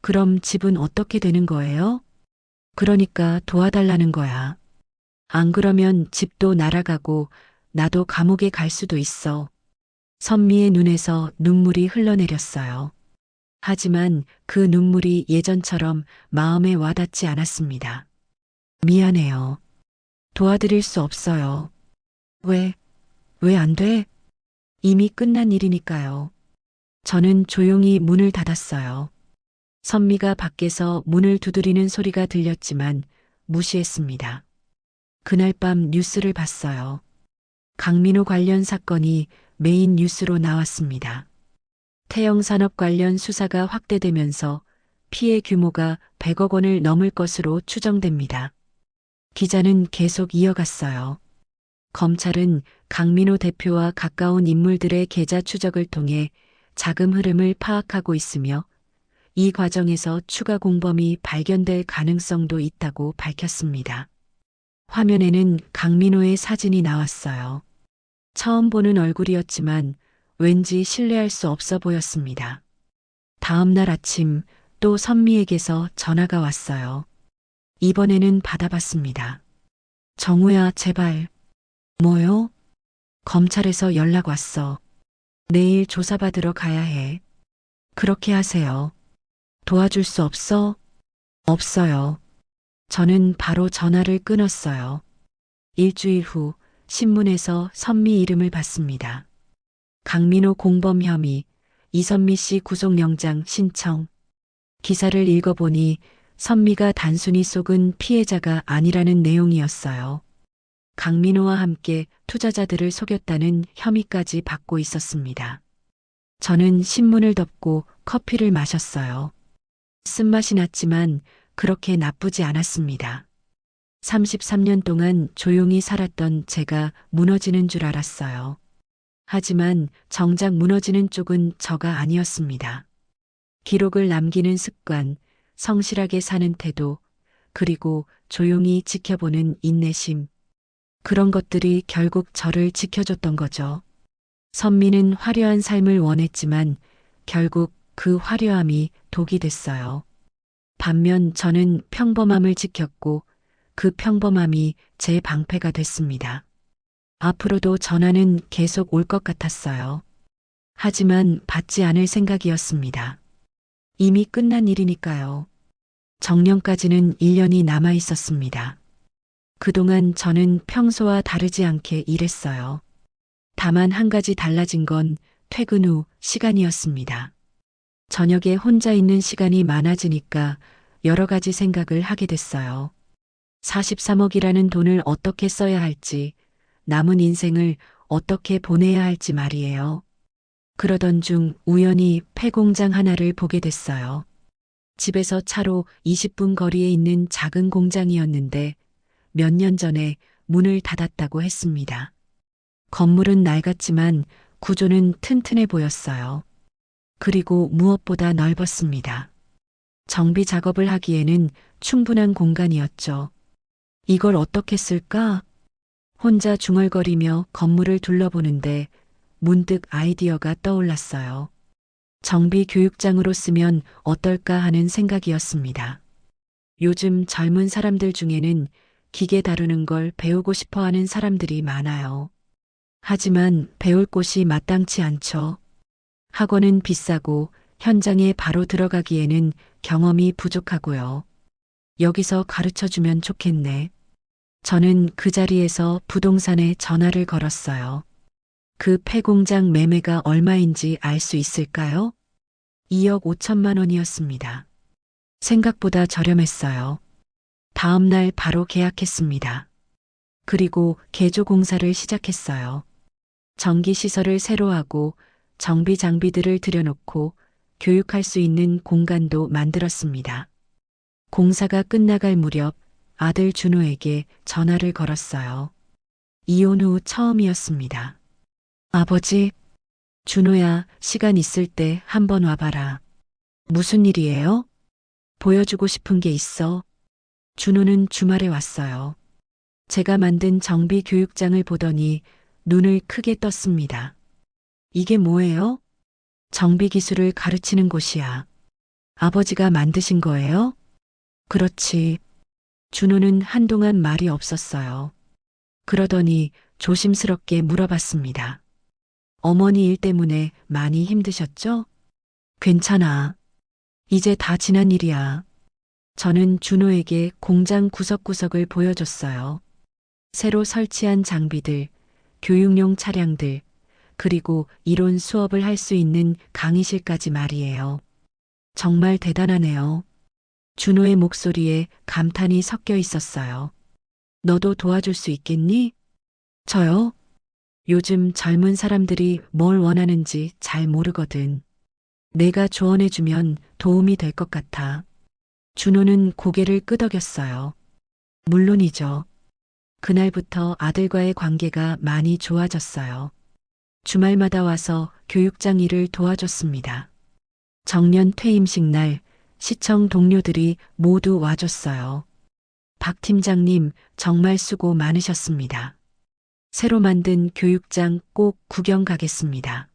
그럼 집은 어떻게 되는 거예요? 그러니까 도와달라는 거야. 안 그러면 집도 날아가고 나도 감옥에 갈 수도 있어. 선미의 눈에서 눈물이 흘러내렸어요. 하지만 그 눈물이 예전처럼 마음에 와닿지 않았습니다. 미안해요. 도와드릴 수 없어요. 왜 안 돼? 이미 끝난 일이니까요. 저는 조용히 문을 닫았어요. 선미가 밖에서 문을 두드리는 소리가 들렸지만 무시했습니다. 그날 밤 뉴스를 봤어요. 강민호 관련 사건이 메인 뉴스로 나왔습니다. 태영산업 관련 수사가 확대되면서 피해 규모가 100억 원을 넘을 것으로 추정됩니다. 기자는 계속 이어갔어요. 검찰은 강민호 대표와 가까운 인물들의 계좌 추적을 통해 자금 흐름을 파악하고 있으며 이 과정에서 추가 공범이 발견될 가능성도 있다고 밝혔습니다. 화면에는 강민호의 사진이 나왔어요. 처음 보는 얼굴이었지만 왠지 신뢰할 수 없어 보였습니다. 다음 날 아침 또 선미에게서 전화가 왔어요. 이번에는 받아봤습니다. 정우야, 제발. 뭐요? 검찰에서 연락 왔어. 내일 조사받으러 가야 해. 그렇게 하세요. 도와줄 수 없어? 없어요. 저는 바로 전화를 끊었어요. 일주일 후 신문에서 선미 이름을 봤습니다. 강민호 공범 혐의, 이선미 씨 구속영장 신청. 기사를 읽어보니 선미가 단순히 속은 피해자가 아니라는 내용이었어요. 강민호와 함께 투자자들을 속였다는 혐의까지 받고 있었습니다. 저는 신문을 덮고 커피를 마셨어요. 쓴맛이 났지만 그렇게 나쁘지 않았습니다. 33년 동안 조용히 살았던 제가 무너지는 줄 알았어요. 하지만 정작 무너지는 쪽은 저가 아니었습니다. 기록을 남기는 습관, 성실하게 사는 태도, 그리고 조용히 지켜보는 인내심. 그런 것들이 결국 저를 지켜줬던 거죠. 선미는 화려한 삶을 원했지만 결국 그 화려함이 독이 됐어요. 반면 저는 평범함을 지켰고 그 평범함이 제 방패가 됐습니다. 앞으로도 전화는 계속 올 것 같았어요. 하지만 받지 않을 생각이었습니다. 이미 끝난 일이니까요. 정년까지는 1년이 남아 있었습니다. 그동안 저는 평소와 다르지 않게 일했어요. 다만 한 가지 달라진 건 퇴근 후 시간이었습니다. 저녁에 혼자 있는 시간이 많아지니까 여러 가지 생각을 하게 됐어요. 43억이라는 돈을 어떻게 써야 할지, 남은 인생을 어떻게 보내야 할지 말이에요. 그러던 중 우연히 폐공장 하나를 보게 됐어요. 집에서 차로 20분 거리에 있는 작은 공장이었는데 몇 년 전에 문을 닫았다고 했습니다. 건물은 낡았지만 구조는 튼튼해 보였어요. 그리고 무엇보다 넓었습니다. 정비 작업을 하기에는 충분한 공간이었죠. 이걸 어떻게 쓸까? 혼자 중얼거리며 건물을 둘러보는데 문득 아이디어가 떠올랐어요. 정비 교육장으로 쓰면 어떨까 하는 생각이었습니다. 요즘 젊은 사람들 중에는 기계 다루는 걸 배우고 싶어 하는 사람들이 많아요. 하지만 배울 곳이 마땅치 않죠. 학원은 비싸고 현장에 바로 들어가기에는 경험이 부족하고요. 여기서 가르쳐 주면 좋겠네. 저는 그 자리에서 부동산에 전화를 걸었어요. 그 폐공장 매매가 얼마인지 알 수 있을까요? 2억 5천만 원이었습니다. 생각보다 저렴했어요. 다음 날 바로 계약했습니다. 그리고 개조 공사를 시작했어요. 전기 시설을 새로 하고 정비 장비들을 들여놓고 교육할 수 있는 공간도 만들었습니다. 공사가 끝나갈 무렵 아들 준호에게 전화를 걸었어요. 이혼 후 처음이었습니다. 아버지, 준호야, 시간 있을 때 한번 와봐라. 무슨 일이에요? 보여주고 싶은 게 있어. 준호는 주말에 왔어요. 제가 만든 정비 교육장을 보더니 눈을 크게 떴습니다. 이게 뭐예요? 정비 기술을 가르치는 곳이야. 아버지가 만드신 거예요? 그렇지. 준호는 한동안 말이 없었어요. 그러더니 조심스럽게 물어봤습니다. 어머니 일 때문에 많이 힘드셨죠? 괜찮아. 이제 다 지난 일이야. 저는 준호에게 공장 구석구석을 보여줬어요. 새로 설치한 장비들, 교육용 차량들, 그리고 이론 수업을 할 수 있는 강의실까지 말이에요. 정말 대단하네요. 준호의 목소리에 감탄이 섞여 있었어요. 너도 도와줄 수 있겠니? 저요? 요즘 젊은 사람들이 뭘 원하는지 잘 모르거든. 내가 조언해주면 도움이 될 것 같아. 준호는 고개를 끄덕였어요. 물론이죠. 그날부터 아들과의 관계가 많이 좋아졌어요. 주말마다 와서 교육장 일을 도와줬습니다. 정년 퇴임식 날 시청 동료들이 모두 와줬어요. 박 팀장님, 정말 수고 많으셨습니다. 새로 만든 교육장 꼭 구경 가겠습니다.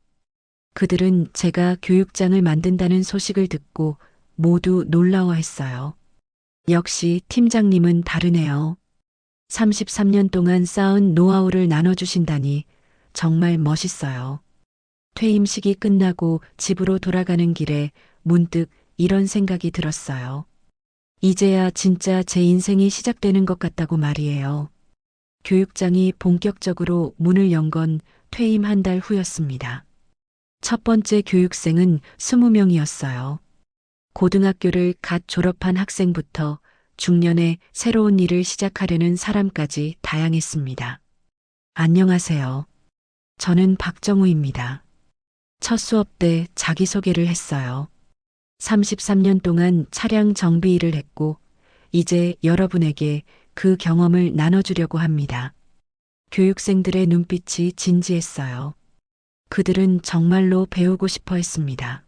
그들은 제가 교육장을 만든다는 소식을 듣고 모두 놀라워했어요. 역시 팀장님은 다르네요. 33년 동안 쌓은 노하우를 나눠주신다니 정말 멋있어요. 퇴임식이 끝나고 집으로 돌아가는 길에 문득 이런 생각이 들었어요. 이제야 진짜 제 인생이 시작되는 것 같다고 말이에요. 교육장이 본격적으로 문을 연 건 퇴임 한 달 후였습니다. 첫 번째 교육생은 20명이었어요. 고등학교를 갓 졸업한 학생부터 중년에 새로운 일을 시작하려는 사람까지 다양했습니다. 안녕하세요. 저는 박정우입니다. 첫 수업 때 자기소개를 했어요. 33년 동안 차량 정비 일을 했고, 이제 여러분에게 그 경험을 나눠주려고 합니다. 교육생들의 눈빛이 진지했어요. 그들은 정말로 배우고 싶어 했습니다.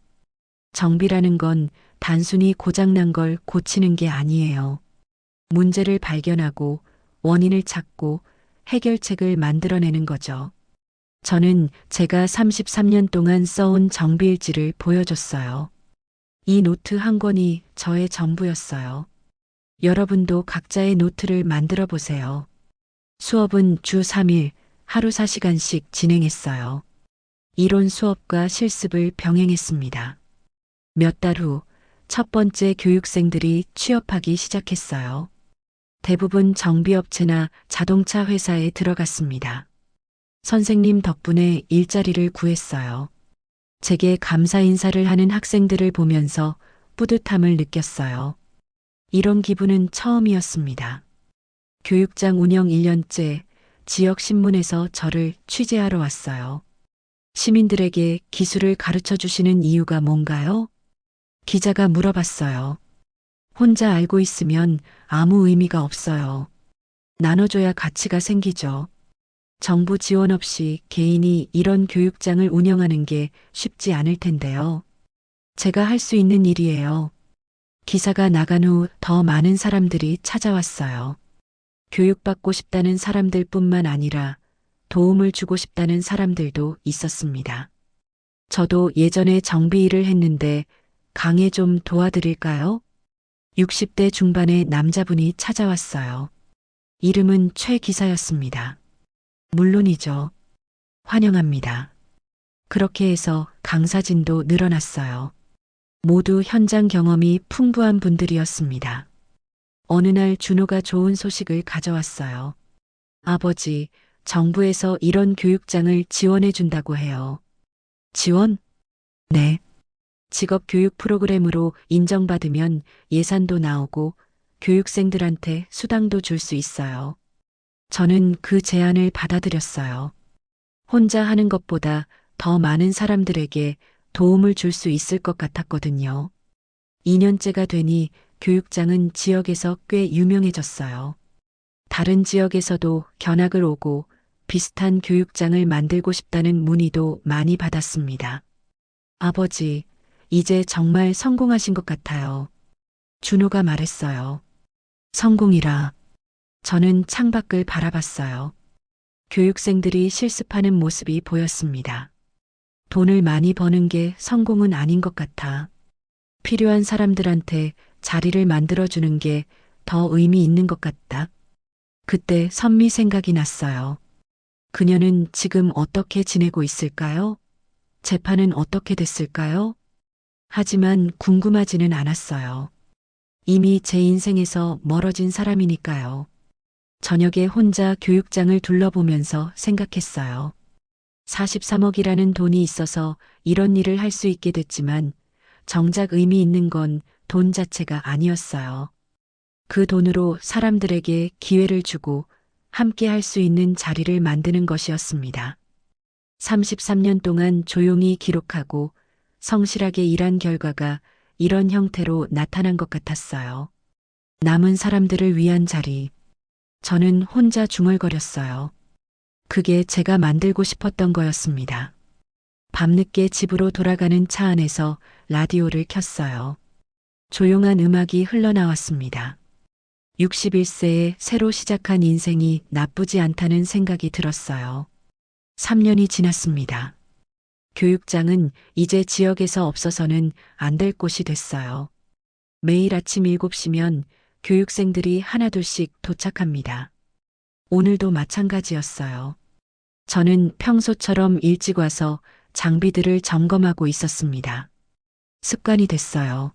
정비라는 건 단순히 고장난 걸 고치는 게 아니에요. 문제를 발견하고 원인을 찾고 해결책을 만들어내는 거죠. 저는 제가 33년 동안 써온 정비일지를 보여줬어요. 이 노트 한 권이 저의 전부였어요. 여러분도 각자의 노트를 만들어 보세요. 수업은 주 3일, 하루 4시간씩 진행했어요. 이론 수업과 실습을 병행했습니다. 몇 달 후, 첫 번째 교육생들이 취업하기 시작했어요. 대부분 정비업체나 자동차 회사에 들어갔습니다. 선생님 덕분에 일자리를 구했어요. 제게 감사 인사를 하는 학생들을 보면서 뿌듯함을 느꼈어요. 이런 기분은 처음이었습니다. 교육장 운영 1년째 지역 신문에서 저를 취재하러 왔어요. 시민들에게 기술을 가르쳐 주시는 이유가 뭔가요? 기자가 물어봤어요. 혼자 알고 있으면 아무 의미가 없어요. 나눠줘야 가치가 생기죠. 정부 지원 없이 개인이 이런 교육장을 운영하는 게 쉽지 않을 텐데요. 제가 할 수 있는 일이에요. 기사가 나간 후 더 많은 사람들이 찾아왔어요. 교육받고 싶다는 사람들 뿐만 아니라 도움을 주고 싶다는 사람들도 있었습니다. 저도 예전에 정비 일을 했는데 강의 좀 도와드릴까요? 60대 중반의 남자분이 찾아왔어요. 이름은 최 기사였습니다. 물론이죠. 환영합니다. 그렇게 해서 강사진도 늘어났어요. 모두 현장 경험이 풍부한 분들이었습니다. 어느 날 준호가 좋은 소식을 가져왔어요. 아버지, 정부에서 이런 교육장을 지원해 준다고 해요. 지원? 네. 직업 교육 프로그램으로 인정받으면 예산도 나오고 교육생들한테 수당도 줄 수 있어요. 저는 그 제안을 받아들였어요. 혼자 하는 것보다 더 많은 사람들에게 도움을 줄 수 있을 것 같았거든요. 2년째가 되니 교육장은 지역에서 꽤 유명해졌어요. 다른 지역에서도 견학을 오고 비슷한 교육장을 만들고 싶다는 문의도 많이 받았습니다. 아버지, 이제 정말 성공하신 것 같아요. 준호가 말했어요. 성공이라. 저는 창밖을 바라봤어요. 교육생들이 실습하는 모습이 보였습니다. 돈을 많이 버는 게 성공은 아닌 것 같아. 필요한 사람들한테 자리를 만들어주는 게 더 의미 있는 것 같다. 그때 선미 생각이 났어요. 그녀는 지금 어떻게 지내고 있을까요? 재판은 어떻게 됐을까요? 하지만 궁금하지는 않았어요. 이미 제 인생에서 멀어진 사람이니까요. 저녁에 혼자 교육장을 둘러보면서 생각했어요. 43억이라는 돈이 있어서 이런 일을 할 수 있게 됐지만 정작 의미 있는 건 돈 자체가 아니었어요. 그 돈으로 사람들에게 기회를 주고 함께 할 수 있는 자리를 만드는 것이었습니다. 33년 동안 조용히 기록하고 성실하게 일한 결과가 이런 형태로 나타난 것 같았어요. 남은 사람들을 위한 자리. 저는 혼자 중얼거렸어요. 그게 제가 만들고 싶었던 거였습니다. 밤늦게 집으로 돌아가는 차 안에서 라디오를 켰어요. 조용한 음악이 흘러나왔습니다. 61세에 새로 시작한 인생이 나쁘지 않다는 생각이 들었어요. 3년이 지났습니다. 교육장은 이제 지역에서 없어서는 안 될 곳이 됐어요. 매일 아침 7시면 교육생들이 하나둘씩 도착합니다. 오늘도 마찬가지였어요. 저는 평소처럼 일찍 와서 장비들을 점검하고 있었습니다. 습관이 됐어요.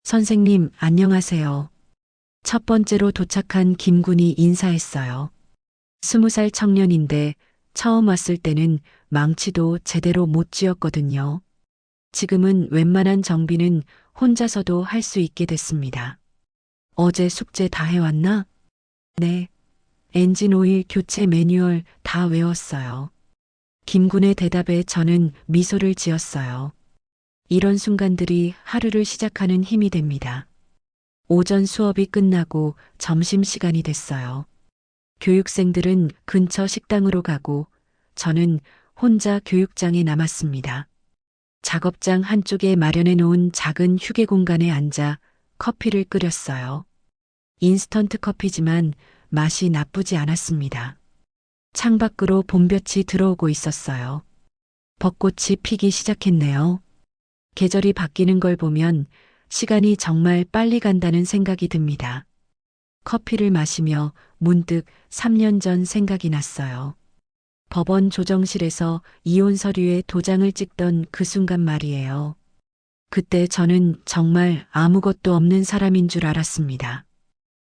선생님, 안녕하세요. 첫 번째로 도착한 김군이 인사했어요. 20살 청년인데 처음 왔을 때는 망치도 제대로 못 쥐었거든요. 지금은 웬만한 정비는 혼자서도 할 수 있게 됐습니다. 어제 숙제 다 해왔나? 네. 엔진 오일 교체 매뉴얼 다 외웠어요. 김군의 대답에 저는 미소를 지었어요. 이런 순간들이 하루를 시작하는 힘이 됩니다. 오전 수업이 끝나고 점심시간이 됐어요. 교육생들은 근처 식당으로 가고 저는 혼자 교육장에 남았습니다. 작업장 한쪽에 마련해 놓은 작은 휴게 공간에 앉아 커피를 끓였어요. 인스턴트 커피지만 맛이 나쁘지 않았습니다. 창밖으로 봄볕이 들어오고 있었어요. 벚꽃이 피기 시작했네요. 계절이 바뀌는 걸 보면 시간이 정말 빨리 간다는 생각이 듭니다. 커피를 마시며 문득 3년 전 생각이 났어요. 법원 조정실에서 이혼 서류에 도장을 찍던 그 순간 말이에요. 그때 저는 정말 아무것도 없는 사람인 줄 알았습니다.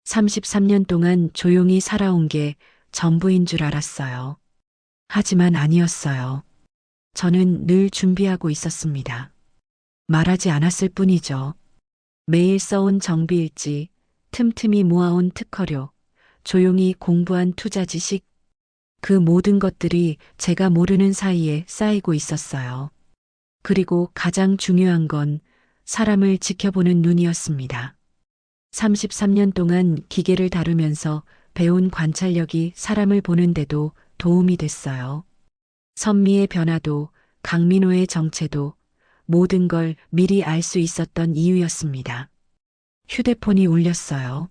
33년 동안 조용히 살아온 게 전부인 줄 알았어요. 하지만 아니었어요. 저는 늘 준비하고 있었습니다. 말하지 않았을 뿐이죠. 매일 써온 정비일지, 틈틈이 모아온 특허료, 조용히 공부한 투자 지식, 그 모든 것들이 제가 모르는 사이에 쌓이고 있었어요. 그리고 가장 중요한 건 사람을 지켜보는 눈이었습니다. 33년 동안 기계를 다루면서 배운 관찰력이 사람을 보는데도 도움이 됐어요. 선미의 변화도 강민호의 정체도 모든 걸 미리 알 수 있었던 이유였습니다. 휴대폰이 울렸어요.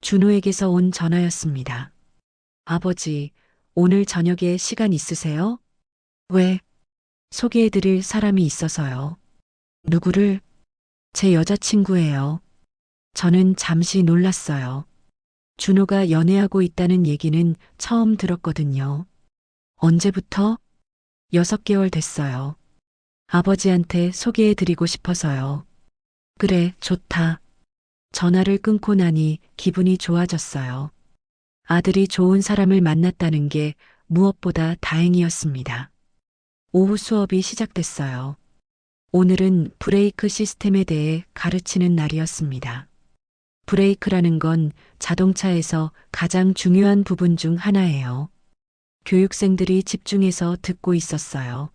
준호에게서 온 전화였습니다. 아버지, 오늘 저녁에 시간 있으세요? 왜? 소개해드릴 사람이 있어서요. 누구를? 제 여자친구예요. 저는 잠시 놀랐어요. 준호가 연애하고 있다는 얘기는 처음 들었거든요. 언제부터? 6개월 됐어요. 아버지한테 소개해드리고 싶어서요. 그래, 좋다. 전화를 끊고 나니 기분이 좋아졌어요. 아들이 좋은 사람을 만났다는 게 무엇보다 다행이었습니다. 오후 수업이 시작됐어요. 오늘은 브레이크 시스템에 대해 가르치는 날이었습니다. 브레이크라는 건 자동차에서 가장 중요한 부분 중 하나예요. 교육생들이 집중해서 듣고 있었어요.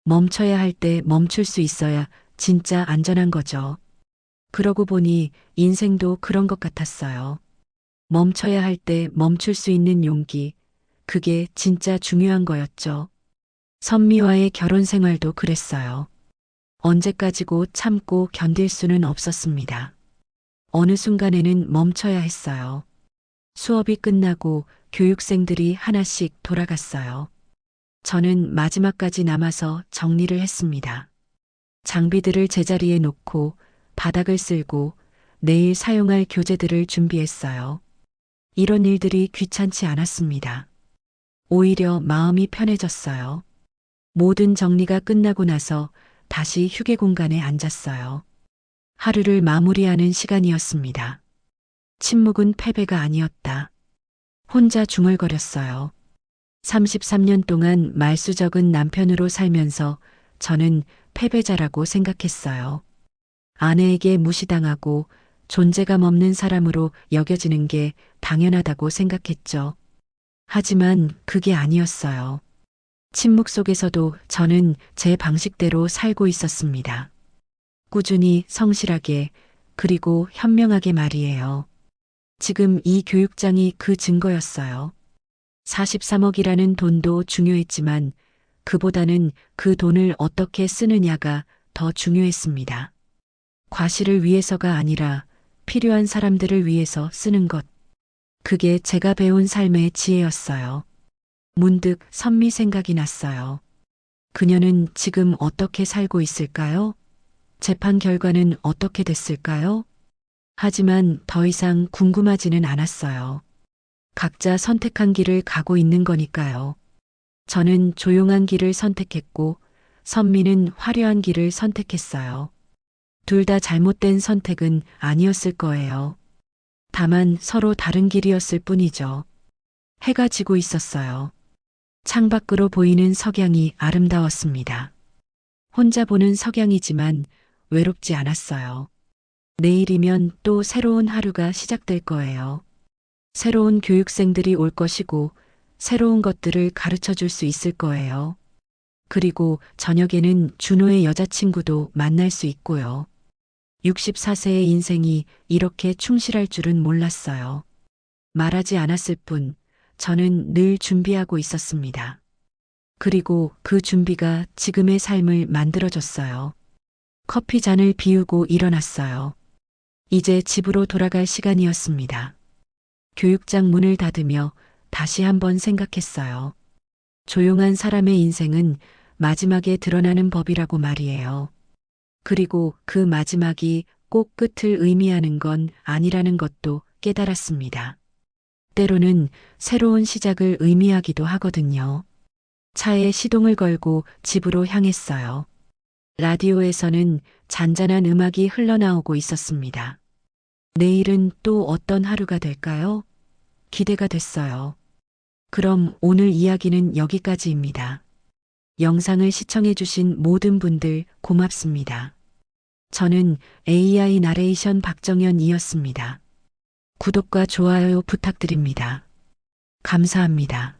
멈춰야 할 때 멈출 수 있어야 진짜 안전한 거죠. 그러고 보니 인생도 그런 것 같았어요. 멈춰야 할 때 멈출 수 있는 용기, 그게 진짜 중요한 거였죠. 선미와의 결혼 생활도 그랬어요. 언제까지고 참고 견딜 수는 없었습니다. 어느 순간에는 멈춰야 했어요. 수업이 끝나고 교육생들이 하나씩 돌아갔어요. 저는 마지막까지 남아서 정리를 했습니다. 장비들을 제자리에 놓고 바닥을 쓸고 내일 사용할 교재들을 준비했어요. 이런 일들이 귀찮지 않았습니다. 오히려 마음이 편해졌어요. 모든 정리가 끝나고 나서 다시 휴게 공간에 앉았어요. 하루를 마무리하는 시간이었습니다. 침묵은 패배가 아니었다. 혼자 중얼거렸어요. 33년 동안 말수적은 남편으로 살면서 저는 패배자라고 생각했어요. 아내에게 무시당하고 존재감 없는 사람으로 여겨지는 게 당연하다고 생각했죠. 하지만 그게 아니었어요. 침묵 속에서도 저는 제 방식대로 살고 있었습니다. 꾸준히, 성실하게, 그리고 현명하게 말이에요. 지금 이 교육장이 그 증거였어요. 43억이라는 돈도 중요했지만 그보다는 그 돈을 어떻게 쓰느냐가 더 중요했습니다. 과실을 위해서가 아니라 필요한 사람들을 위해서 쓰는 것. 그게 제가 배운 삶의 지혜였어요. 문득 선미 생각이 났어요. 그녀는 지금 어떻게 살고 있을까요? 재판 결과는 어떻게 됐을까요? 하지만 더 이상 궁금하지는 않았어요. 각자 선택한 길을 가고 있는 거니까요. 저는 조용한 길을 선택했고 선미는 화려한 길을 선택했어요. 둘 다 잘못된 선택은 아니었을 거예요. 다만 서로 다른 길이었을 뿐이죠. 해가 지고 있었어요. 창밖으로 보이는 석양이 아름다웠습니다. 혼자 보는 석양이지만 외롭지 않았어요. 내일이면 또 새로운 하루가 시작될 거예요. 새로운 교육생들이 올 것이고 새로운 것들을 가르쳐 줄 수 있을 거예요. 그리고 저녁에는 준호의 여자친구도 만날 수 있고요. 64세의 인생이 이렇게 충실할 줄은 몰랐어요. 말하지 않았을 뿐 저는 늘 준비하고 있었습니다. 그리고 그 준비가 지금의 삶을 만들어줬어요. 커피 잔을 비우고 일어났어요. 이제 집으로 돌아갈 시간이었습니다. 교육장 문을 닫으며 다시 한번 생각했어요. 조용한 사람의 인생은 마지막에 드러나는 법이라고 말이에요. 그리고 그 마지막이 꼭 끝을 의미하는 건 아니라는 것도 깨달았습니다. 때로는 새로운 시작을 의미하기도 하거든요. 차에 시동을 걸고 집으로 향했어요. 라디오에서는 잔잔한 음악이 흘러나오고 있었습니다. 내일은 또 어떤 하루가 될까요? 기대가 됐어요. 그럼 오늘 이야기는 여기까지입니다. 영상을 시청해주신 모든 분들 고맙습니다. 저는 AI 나레이션 박정현이었습니다. 구독과 좋아요 부탁드립니다. 감사합니다.